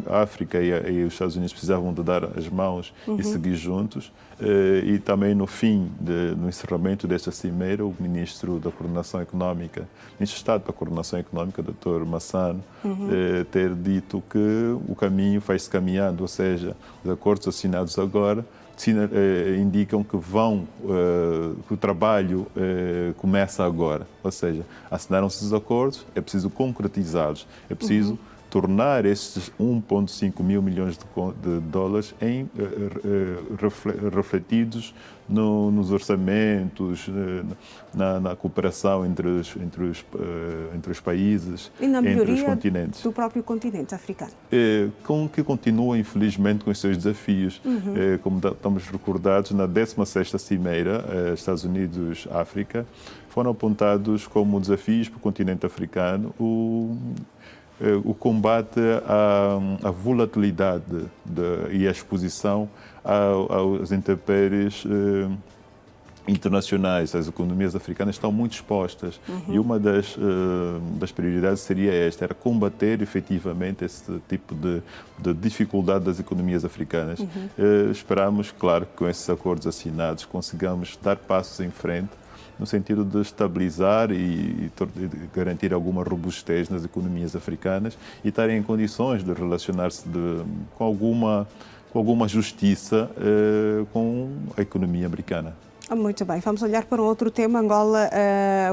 [SPEAKER 4] a África e os Estados Unidos precisavam de dar as mãos e seguir juntos. E também no encerramento desta cimeira, o Ministro da Coordenação Económica, Ministro de Estado da Coordenação Económica, Dr. Massano, ter dito que o caminho vai-se caminhando, ou seja, os acordos assinados agora indicam que que o trabalho começa agora. Ou seja, assinaram-se os acordos, é preciso concretizá-los, é preciso tornar esses 1,5 mil milhões de dólares refletidos nos orçamentos, na cooperação entre os países,
[SPEAKER 1] e na
[SPEAKER 4] entre os continentes.
[SPEAKER 1] Do próprio continente africano.
[SPEAKER 4] Que continua, infelizmente, com os seus desafios. Como estamos recordados, na 16ª Cimeira Estados Unidos-África, foram apontados como desafios para o continente africano o combate à volatilidade e à exposição às intempéries internacionais. As economias africanas estão muito expostas e uma das prioridades seria era combater efetivamente esse tipo de dificuldade das economias africanas. Esperamos, claro, que com esses acordos assinados consigamos dar passos em frente no sentido de estabilizar e garantir alguma robustez nas economias africanas e estarem em condições de relacionar-se com alguma justiça com a economia americana.
[SPEAKER 1] Muito bem, vamos olhar para um outro tema. Angola,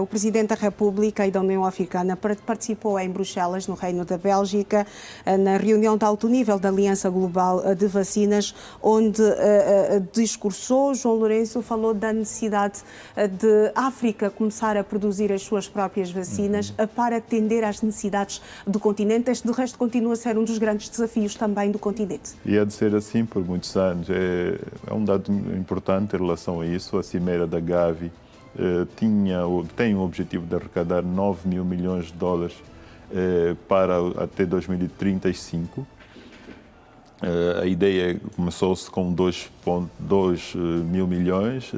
[SPEAKER 1] o Presidente da República e da União Africana participou em Bruxelas, no Reino da Bélgica, na reunião de alto nível da Aliança Global de Vacinas, onde discursou. João Lourenço falou da necessidade de África começar a produzir as suas próprias vacinas para atender às necessidades do continente. Este, de resto, continua a ser um dos grandes desafios também do continente.
[SPEAKER 4] E há de ser assim por muitos anos. É um dado importante em relação a isso. A Cimeira da Gavi tem o objetivo de arrecadar 9 mil milhões de dólares para até 2035. A ideia começou-se com 2,2 mil milhões,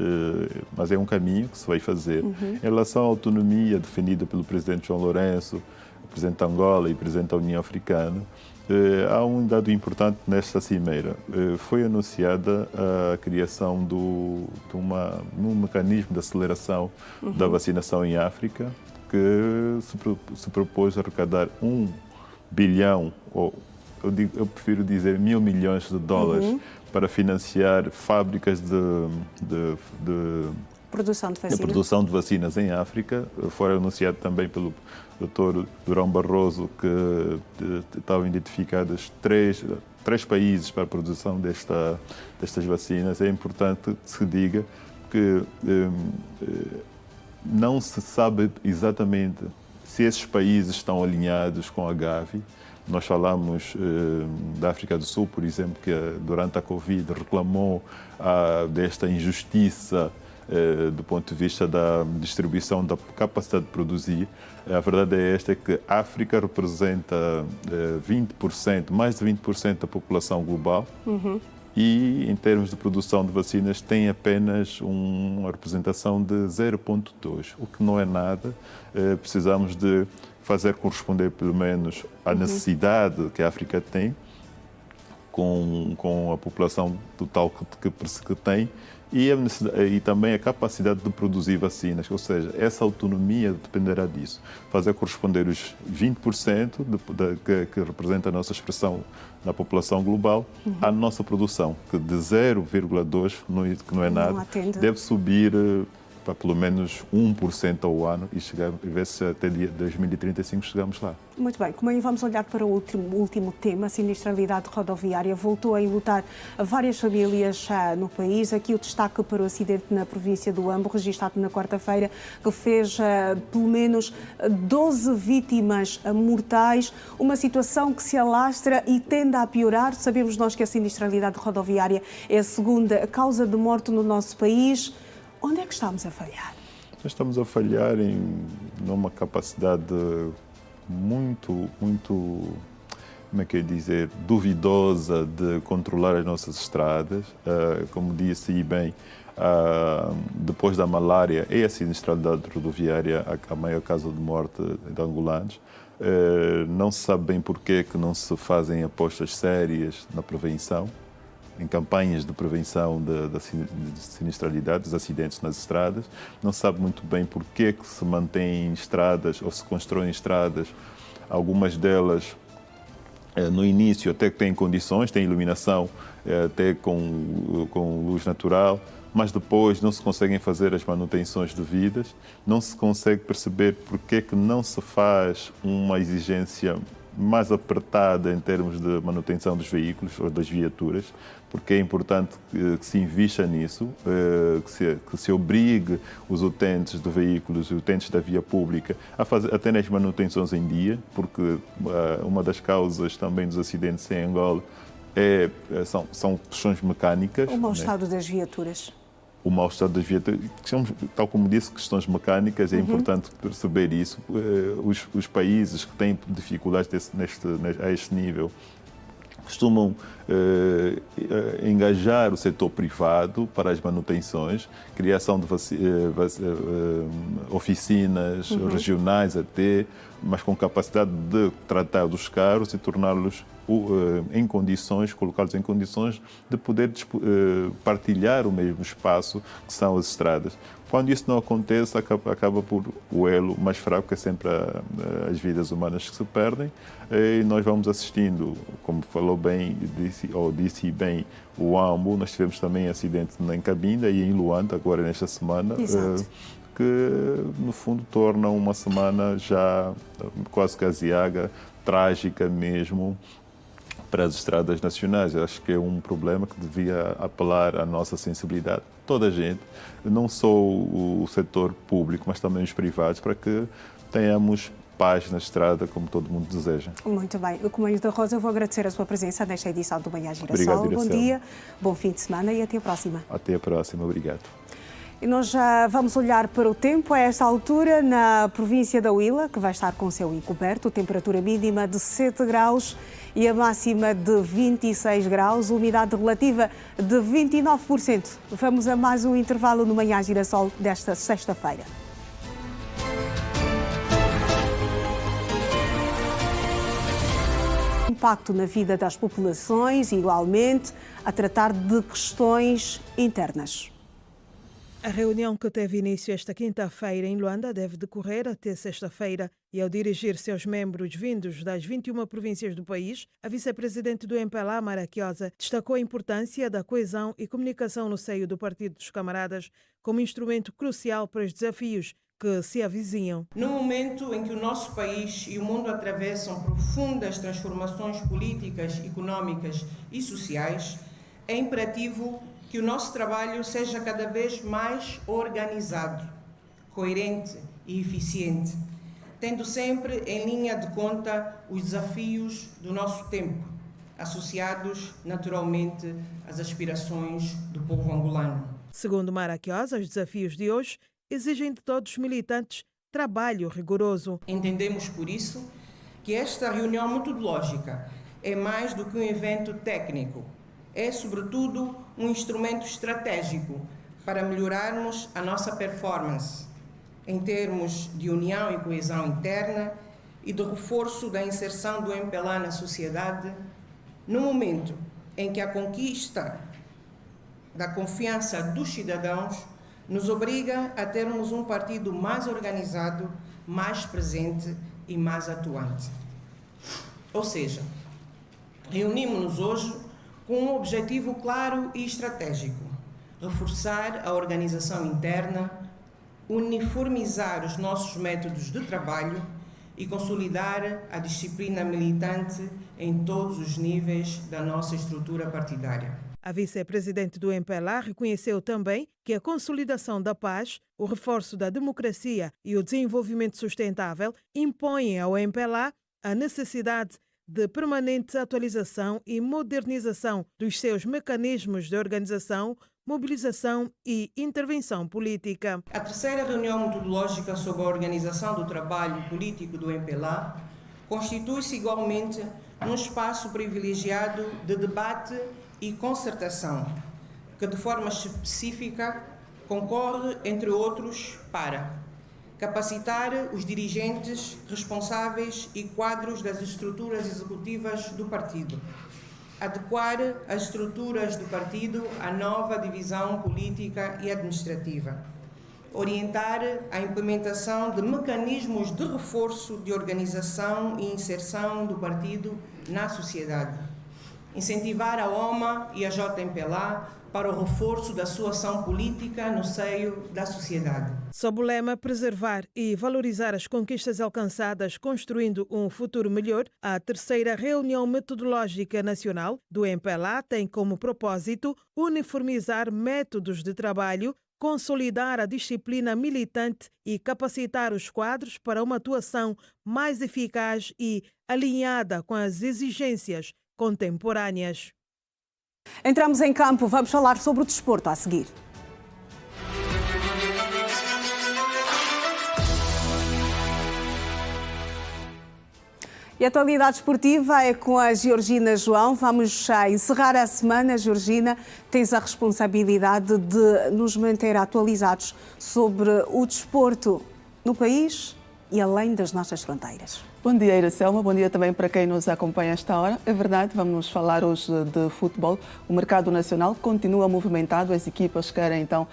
[SPEAKER 4] mas é um caminho que se vai fazer. Em relação à autonomia defendida pelo Presidente João Lourenço, o Presidente de Angola e o Presidente da União Africana, há um dado importante nesta cimeira. Foi anunciada a criação de um mecanismo de aceleração da vacinação em África, que se propôs arrecadar 1 bilhão, ou eu prefiro dizer 1.000 milhões de dólares, para financiar fábricas de
[SPEAKER 1] Produção de vacinas.
[SPEAKER 4] A produção de vacinas em África. Foi anunciado também pelo Dr. Durão Barroso que estavam identificados três países para a produção destas vacinas. É importante que se diga que não se sabe exatamente se esses países estão alinhados com a Gavi. Nós falamos da África do Sul, por exemplo, que durante a Covid reclamou desta injustiça do ponto de vista da distribuição da capacidade de produzir. A verdade é esta, que a África representa 20%, mais de 20% da população global. Uhum. E, em termos de produção de vacinas, tem apenas uma representação de 0,2%, o que não é nada. Precisamos de fazer corresponder, pelo menos, à necessidade que a África tem com a população total que tem e também a capacidade de produzir vacinas, ou seja, essa autonomia dependerá disso. Fazer corresponder os 20% que representa a nossa expressão na população global à nossa produção, que de 0,2%, que não é nada, deve subir para pelo menos 1% ao ano e ver se até 2035 chegamos lá.
[SPEAKER 1] Muito bem, como aí vamos olhar para o último tema, a sinistralidade rodoviária voltou a enlutar várias famílias no país. Aqui o destaque para o acidente na província do Ambo, registrado na quarta-feira, que fez pelo menos 12 vítimas mortais, uma situação que se alastra e tende a piorar. Sabemos nós que a sinistralidade rodoviária é a segunda causa de morte no nosso país. Onde é que estamos a falhar?
[SPEAKER 4] Nós estamos a falhar numa capacidade muito, como é que eu ia dizer, duvidosa de controlar as nossas estradas. Como disse bem, depois da malária e a sinistralidade rodoviária, a maior causa de morte de angolanos. Não se sabe bem porquê que não se fazem apostas sérias na prevenção, em campanhas de prevenção da sinistralidade, dos acidentes nas estradas. Não se sabe muito bem porquê que se mantêm estradas ou se constroem estradas, algumas delas no início até que têm condições, têm iluminação, até com luz natural, mas depois não se conseguem fazer as manutenções devidas, não se consegue perceber porquê que não se faz uma exigência mais apertada em termos de manutenção dos veículos ou das viaturas, porque é importante que se invista nisso, que se obrigue os utentes de veículos e utentes da via pública a ter as manutenções em dia, porque uma das causas também dos acidentes em Angola são questões mecânicas.
[SPEAKER 1] O mau estado das viaturas.
[SPEAKER 4] O mau estado das viaturas, tal como disse, questões mecânicas, é importante perceber isso. Os países que têm dificuldades a este nível costumam engajar o setor privado para as manutenções, criação de oficinas regionais até, mas com capacidade de tratar dos carros e torná-los em condições, colocá-los em condições de poder partilhar o mesmo espaço que são as estradas. Quando isso não acontece, acaba por o elo mais fraco, que é sempre as vidas humanas que se perdem, e nós vamos assistindo, como falou bem, disse bem o Ambo, nós tivemos também acidentes em Cabinda e em Luanda, agora nesta semana, que no fundo torna uma semana já quase que aziaga, trágica mesmo, para as estradas nacionais. Eu acho que é um problema que devia apelar à nossa sensibilidade, toda a gente, não só o setor público, mas também os privados, para que tenhamos paz na estrada, como todo mundo deseja.
[SPEAKER 1] Muito bem. Companheiro da Rosa, eu vou agradecer a sua presença nesta edição do Manhã Girassol. Bom dia, bom fim de semana e até a próxima.
[SPEAKER 4] Até a próxima, obrigado.
[SPEAKER 1] E nós já vamos olhar para o tempo. A esta altura, na província da Huila, que vai estar com o céu encoberto, temperatura mínima de 7 graus e a máxima de 26 graus, umidade relativa de 29%. Vamos a mais um intervalo no Manhã Girassol desta sexta-feira. Impacto na vida das populações, igualmente, a tratar de questões internas.
[SPEAKER 25] A reunião que teve início esta quinta-feira em Luanda deve decorrer até sexta-feira e ao dirigir-se aos membros vindos das 21 províncias do país, a vice-presidente do MPLA, Mara Chiosa, destacou a importância da coesão e comunicação no seio do Partido dos Camaradas como instrumento crucial para os desafios que se avizinham.
[SPEAKER 7] No momento em que o nosso país e o mundo atravessam profundas transformações políticas, económicas e sociais, é imperativo que o nosso trabalho seja cada vez mais organizado, coerente e eficiente, tendo sempre em linha de conta os desafios do nosso tempo, associados naturalmente às aspirações do povo angolano.
[SPEAKER 25] Segundo Mara Chiosa, os desafios de hoje exigem de todos os militantes trabalho rigoroso.
[SPEAKER 7] Entendemos, por isso, que esta reunião metodológica é mais do que um evento técnico, é, sobretudo, um instrumento estratégico para melhorarmos a nossa performance em termos de união e coesão interna e de reforço da inserção do MPLA na sociedade, no momento em que a conquista da confiança dos cidadãos nos obriga a termos um partido mais organizado, mais presente e mais atuante. Ou seja, reunimos-nos hoje com um objetivo claro e estratégico: reforçar a organização interna, uniformizar os nossos métodos de trabalho e consolidar a disciplina militante em todos os níveis da nossa estrutura partidária.
[SPEAKER 25] A vice-presidente do MPLA reconheceu também que a consolidação da paz, o reforço da democracia e o desenvolvimento sustentável impõem ao MPLA a necessidade de permanente atualização e modernização dos seus mecanismos de organização, mobilização e intervenção política.
[SPEAKER 7] A terceira reunião metodológica sobre a organização do trabalho político do MPLA constitui-se igualmente num espaço privilegiado de debate e concertação, que de forma específica concorre, entre outros, para capacitar os dirigentes responsáveis e quadros das estruturas executivas do partido, adequar as estruturas do partido à nova divisão política e administrativa, orientar a implementação de mecanismos de reforço de organização e inserção do partido na sociedade, incentivar a OMA e a JMPLA para o reforço da sua ação política no seio da sociedade.
[SPEAKER 25] Sob o lema preservar e valorizar as conquistas alcançadas, construindo um futuro melhor, a terceira reunião metodológica nacional do MPLA tem como propósito uniformizar métodos de trabalho, consolidar a disciplina militante e capacitar os quadros para uma atuação mais eficaz e alinhada com as exigências contemporâneas.
[SPEAKER 1] Entramos em campo, vamos falar sobre o desporto a seguir. E a atualidade esportiva é com a Georgina João. Vamos encerrar a semana. Georgina, tens a responsabilidade de nos manter atualizados sobre o desporto no país e além das nossas fronteiras.
[SPEAKER 17] Bom dia, Iracelma. Bom dia também para quem nos acompanha a esta hora. É verdade, vamos falar hoje de futebol. O mercado nacional continua movimentado. As equipas querem, então,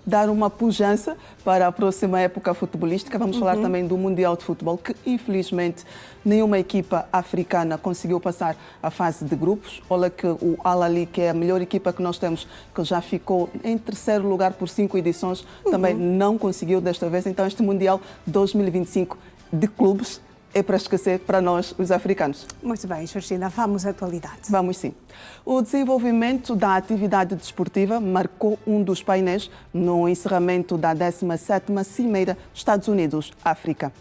[SPEAKER 17] dar uma pujança para a próxima época futebolística. Vamos falar também do Mundial de Futebol, que infelizmente nenhuma equipa africana conseguiu passar a fase de grupos. Olha que o Al Ahly, que é a melhor equipa que nós temos, que já ficou em terceiro lugar por 5 edições, também não conseguiu desta vez. Então este Mundial 2025 de clubes é para esquecer para nós, os africanos.
[SPEAKER 1] Muito bem, Georgina, vamos à atualidade.
[SPEAKER 17] Vamos sim. O desenvolvimento da atividade desportiva marcou um dos painéis no encerramento da 17ª Cimeira Estados Unidos-África.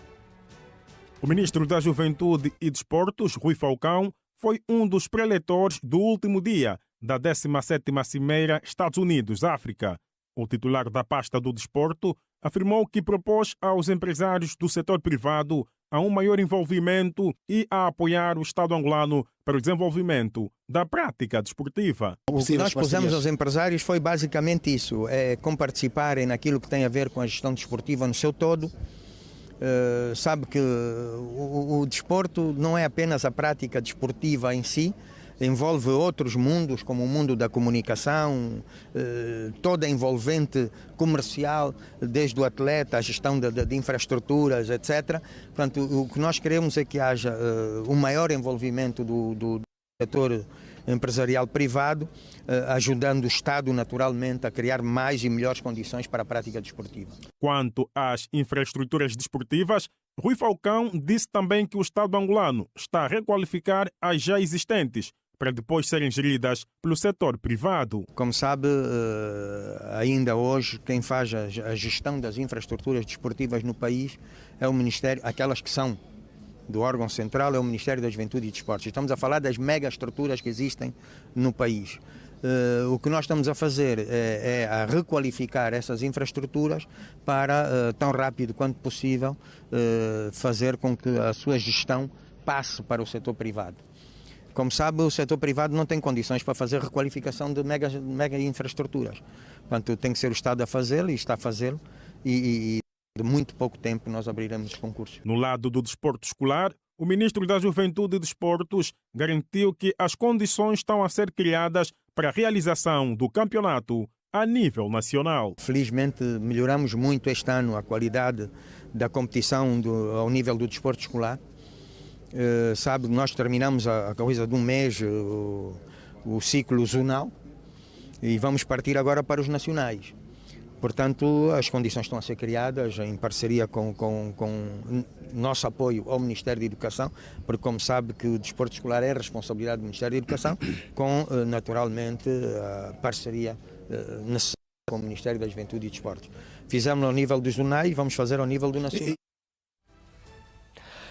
[SPEAKER 18] O ministro da Juventude e Desportos, Rui Falcão, foi um dos preletores do último dia da 17ª Cimeira Estados Unidos-África. O titular da pasta do desporto afirmou que propôs aos empresários do setor privado a um maior envolvimento e a apoiar o Estado angolano para o desenvolvimento da prática desportiva.
[SPEAKER 19] O que nós pusemos aos empresários foi basicamente isso, comparticiparem naquilo que tem a ver com a gestão desportiva no seu todo. Sabe que o desporto não é apenas a prática desportiva em si, envolve outros mundos, como o mundo da comunicação, toda envolvente comercial, desde o atleta, a gestão de infraestruturas, etc. Portanto, o que nós queremos é que haja um maior envolvimento do setor empresarial privado, ajudando o Estado naturalmente a criar mais e melhores condições para a prática desportiva.
[SPEAKER 18] Quanto às infraestruturas desportivas, Rui Falcão disse também que o Estado angolano está a requalificar as já existentes para depois serem geridas pelo setor privado.
[SPEAKER 19] Como sabe, ainda hoje quem faz a gestão das infraestruturas desportivas no país é o Ministério, aquelas que são do órgão central, é o Ministério da Juventude e Desportos. Estamos a falar das megaestruturas que existem no país. O que nós estamos a fazer é a requalificar essas infraestruturas para, tão rápido quanto possível, fazer com que a sua gestão passe para o setor privado. Como sabe, o setor privado não tem condições para fazer requalificação de mega infraestruturas. Portanto, tem que ser o Estado a fazê-lo e está a fazê-lo e de muito pouco tempo nós abriremos os concursos.
[SPEAKER 18] No lado do desporto escolar, o ministro da Juventude e Desportos garantiu que as condições estão a ser criadas para a realização do campeonato a nível nacional.
[SPEAKER 19] Felizmente melhoramos muito este ano a qualidade da competição ao nível do desporto escolar. Sabe, nós terminamos a coisa de um mês o ciclo zonal e vamos partir agora para os nacionais. Portanto, as condições estão a ser criadas em parceria com nosso apoio ao Ministério da Educação, porque como sabe que o desporto escolar é responsabilidade do Ministério da Educação, com naturalmente a parceria necessária com o Ministério da Juventude e Desportos. Fizemos ao nível dos zonais, vamos fazer ao nível do nacional.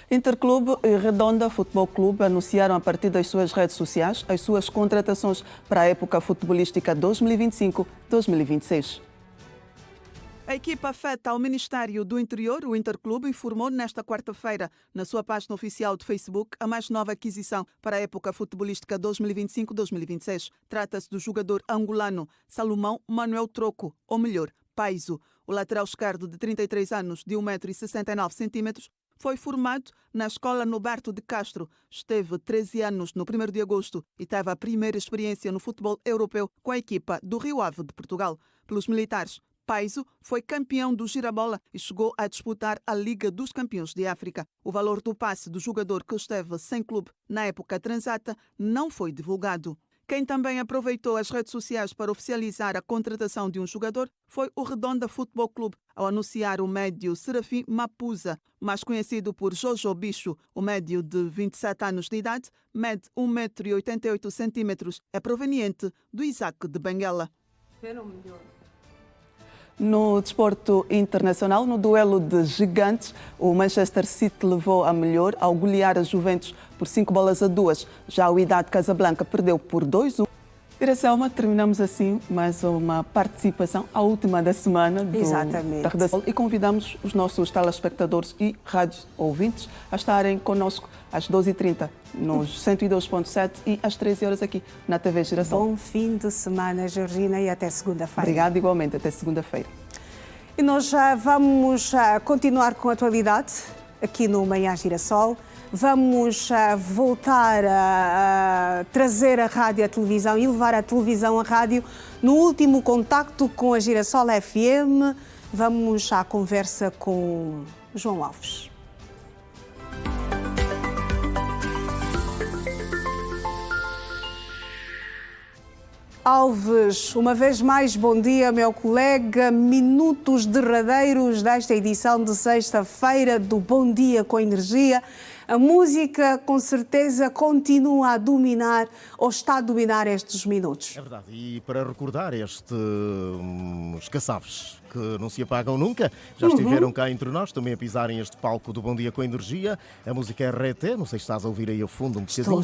[SPEAKER 17] Interclube e Redonda Futebol Clube anunciaram a partir das suas redes sociais as suas contratações para a época futebolística 2025-2026.
[SPEAKER 8] A equipa afeta ao Ministério do Interior, o Interclube, informou nesta quarta-feira, na sua página oficial de Facebook, a mais nova aquisição para a época futebolística 2025-2026. Trata-se do jogador angolano Salomão Manuel Troco, ou melhor, Paiso. O lateral esquerdo de 33 anos, de 1,69 m, foi formado na Escola Noberto de Castro. Esteve 13 anos no 1º de agosto e teve a primeira experiência no futebol europeu com a equipa do Rio Ave de Portugal. Pelos militares, Paiso foi campeão do Girabola e chegou a disputar a Liga dos Campeões de África. O valor do passe do jogador que esteve sem clube na época transata não foi divulgado. Quem também aproveitou as redes sociais para oficializar a contratação de um jogador foi o Redonda Futebol Clube, ao anunciar o médio Serafim Mapuza, mais conhecido por Jojo Bicho. O médio de 27 anos de idade, mede 1,88 m, é proveniente do Isaac de Benguela.
[SPEAKER 17] No desporto internacional, no duelo de gigantes, o Manchester City levou a melhor ao golear a Juventus por 5-2. Já o Wydad Casablanca perdeu por 2-1. Iracelma, terminamos assim mais uma participação, a última da semana da redação. E convidamos os nossos telespectadores e rádios ouvintes a estarem connosco às 12h30 nos 102.7 e às 13 horas aqui na TV Girassol.
[SPEAKER 1] Bom fim de semana, Georgina, e até segunda-feira.
[SPEAKER 17] Obrigada, igualmente. Até segunda-feira.
[SPEAKER 1] E nós já vamos continuar com a atualidade aqui no Manhã Girassol. Vamos voltar a trazer a rádio e a televisão e levar a televisão a rádio no último contacto com a Girassol FM. Vamos à conversa com João Alves. Alves, uma vez mais, bom dia, meu colega. Minutos derradeiros desta edição de sexta-feira do Bom Dia com Energia. A música, com certeza, continua a dominar ou está a dominar estes minutos.
[SPEAKER 5] É verdade. E para recordar estes caçaves que não se apagam nunca, já estiveram cá entre nós, também a pisarem este palco do Bom Dia com Energia. A música é RT, não sei se estás a ouvir aí ao fundo um bocadinho.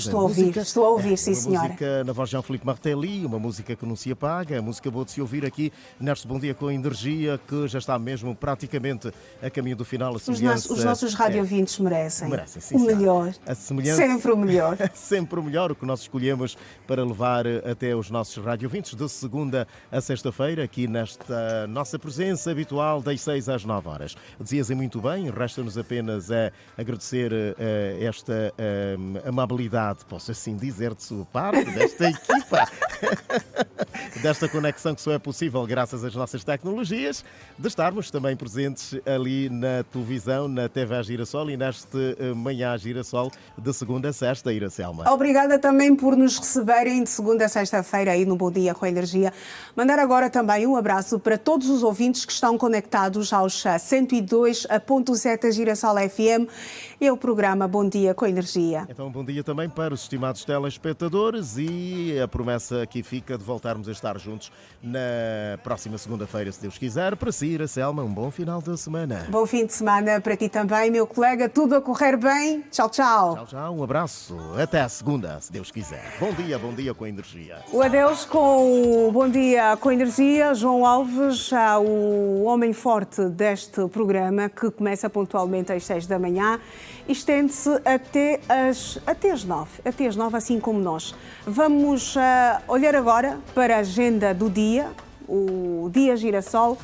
[SPEAKER 1] Estou a ouvir, sim, senhora.
[SPEAKER 5] Uma música na voz de Jean-Philippe Martelly, uma música que não se apaga, a música boa de se ouvir aqui neste Bom Dia com Energia, que já está mesmo praticamente a caminho do final.
[SPEAKER 1] Os nossos radiovintes merecem.
[SPEAKER 5] Merecem, sim.
[SPEAKER 1] O melhor.
[SPEAKER 5] A semelhança,
[SPEAKER 1] sempre o melhor.
[SPEAKER 5] Sempre o melhor, o que nós escolhemos para levar até os nossos radiovintes de segunda a sexta-feira, aqui nesta nossa presença. presença habitual das 6 às 9 horas. Dizia-se muito bem, resta-nos apenas agradecer esta amabilidade, posso assim dizer, de sua parte, desta equipa, desta conexão que só é possível graças às nossas tecnologias, de estarmos também presentes ali na televisão, na TV Girassol e neste Manhã Girassol de segunda a sexta, Iracelma.
[SPEAKER 1] Obrigada também por nos receberem de segunda a sexta-feira aí no Bom Dia com Energia. Mandar agora também um abraço para todos os ouvintes que estão conectados aos 102.7 Girassol FM e ao programa Bom Dia com Energia.
[SPEAKER 5] Então, bom dia também para os estimados telespectadores e a promessa aqui fica de voltarmos a estar juntos na próxima segunda-feira, se Deus quiser. Para si, Iracelma, um bom final de semana.
[SPEAKER 1] Bom fim de semana para ti também, meu colega. Tudo a correr bem. Tchau, tchau.
[SPEAKER 5] Tchau, tchau. Um abraço. Até a segunda, se Deus quiser. Bom dia com Energia.
[SPEAKER 1] O adeus com o Bom Dia com Energia. João Alves, o homem forte deste programa, que começa pontualmente às 6 da manhã. Estende-se até às 9, assim como nós. Vamos olhar agora para a agenda do dia, o Dia Girassol.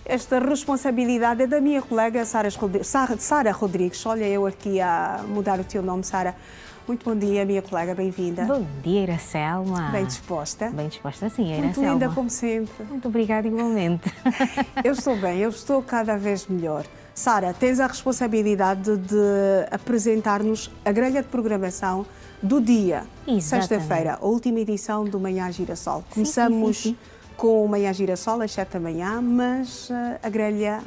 [SPEAKER 1] Esta responsabilidade é da minha colega Sara Rodrigues. Olha, eu aqui a mudar o teu nome, Sara. Muito bom dia, minha colega, bem-vinda.
[SPEAKER 6] Bom dia, Iracelma.
[SPEAKER 1] Bem disposta?
[SPEAKER 6] Bem disposta, sim, Iracelma.
[SPEAKER 1] Muito linda, como sempre.
[SPEAKER 6] Muito obrigada, igualmente.
[SPEAKER 1] Eu estou bem, eu estou cada vez melhor. Sara, tens a responsabilidade de apresentar-nos a grelha de programação do dia, sexta-feira, a última edição do Manhã Girassol. Começamos sim. Com o Manhã Girassol às 7 da manhã, mas a grelha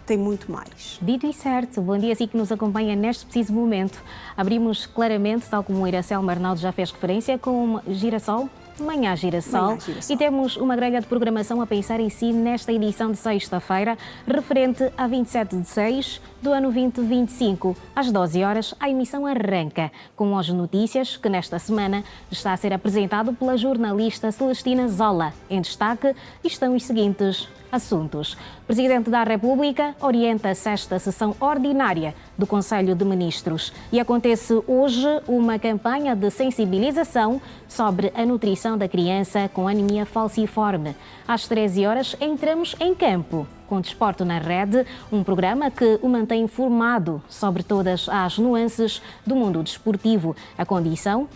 [SPEAKER 1] tem muito mais.
[SPEAKER 6] Dito e certo, bom dia a si que nos acompanha neste preciso momento. Abrimos claramente, tal como o Iracelma Arnaldo já fez referência, com Girassol, Manhã Girassol, e temos uma grelha de programação a pensar em si nesta edição de sexta-feira, referente a 27 de 6 do ano 2025. Às 12 horas, a emissão arranca com as notícias que nesta semana está a ser apresentado pela jornalista Celestina Zola. Em destaque estão os seguintes assuntos. O Presidente da República orienta a sexta sessão ordinária do Conselho de Ministros e acontece hoje uma campanha de sensibilização sobre a nutrição da criança com anemia falciforme. Às 13 horas entramos em campo com Desporto na Rede, um programa que o mantém informado sobre todas as nuances do mundo desportivo. A condução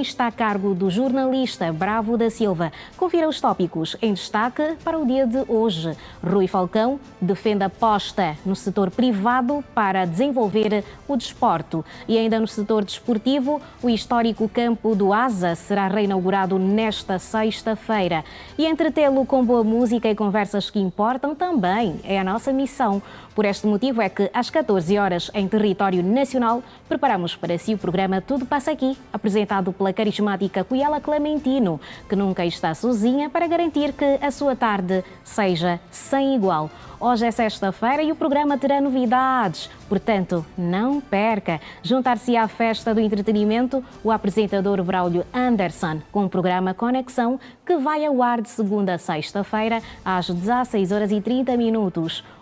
[SPEAKER 6] está a cargo do jornalista Bravo da Silva. Confira os tópicos em destaque para o dia de hoje. Rui Falcão defende a aposta no setor privado para desenvolver o desporto. E ainda no setor desportivo, o histórico campo do Asa será reinaugurado nesta sexta-feira. E entretê-lo com boa música e conversas que importam também é a nossa missão. Por este motivo é que às 14 horas em território nacional preparamos para si o programa Tudo Passa Aqui, apresentado pela carismática Cuiela Clementino, que nunca está sozinha para garantir que a sua tarde seja sem igual. Hoje é sexta-feira e o programa terá novidades, portanto, não perca. Juntar-se à festa do entretenimento o apresentador Braulio Anderson, com o programa Conexão, que vai ao ar de segunda a sexta-feira, às 16h30.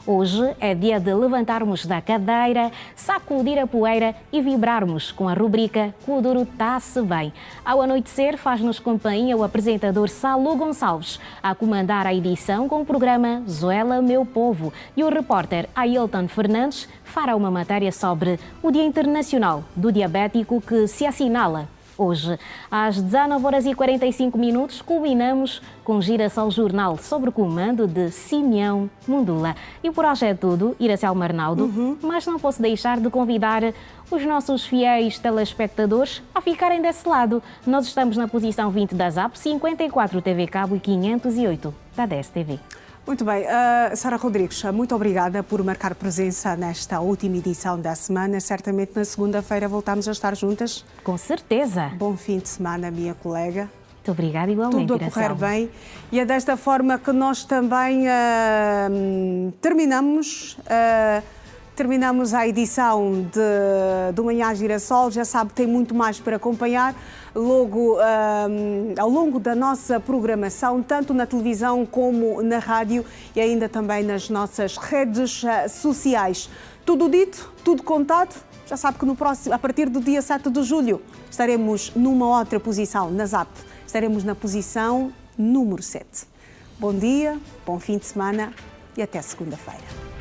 [SPEAKER 6] Hoje é dia de levantarmos da cadeira, sacudir a poeira e vibrarmos com a rubrica Kuduro Tá-se Bem. Ao anoitecer, faz-nos companhia o apresentador Salu Gonçalves, a comandar a edição com o programa Zoela Meu Povo, e o repórter Ailton Fernandes fará uma matéria sobre o Dia Internacional do Diabético, que se assinala hoje. Às 19h45, culminamos com Girassol Jornal, sob o comando de Simeão Mundula. E por hoje é tudo, Iracelma Arnaldo, mas não posso deixar de convidar os nossos fiéis telespectadores a ficarem desse lado. Nós estamos na posição 20 da ZAP, 54 TV Cabo e 508 da DSTV.
[SPEAKER 1] Muito bem. Sara Rodrigues, muito obrigada por marcar presença nesta última edição da semana. Certamente na segunda-feira voltamos a estar juntas.
[SPEAKER 6] Com certeza.
[SPEAKER 1] Bom fim de semana, minha colega.
[SPEAKER 6] Muito obrigada, igualmente.
[SPEAKER 1] Tudo a correr bem. E é desta forma que nós também terminamos a edição do Manhã Girassol. Já sabe que tem muito mais para acompanhar logo ao longo da nossa programação, tanto na televisão como na rádio e ainda também nas nossas redes sociais. Tudo dito, tudo contado. Já sabe que a partir do dia 7 de julho estaremos numa outra posição na ZAP. Estaremos na posição número 7. Bom dia, bom fim de semana. e até segunda-feira.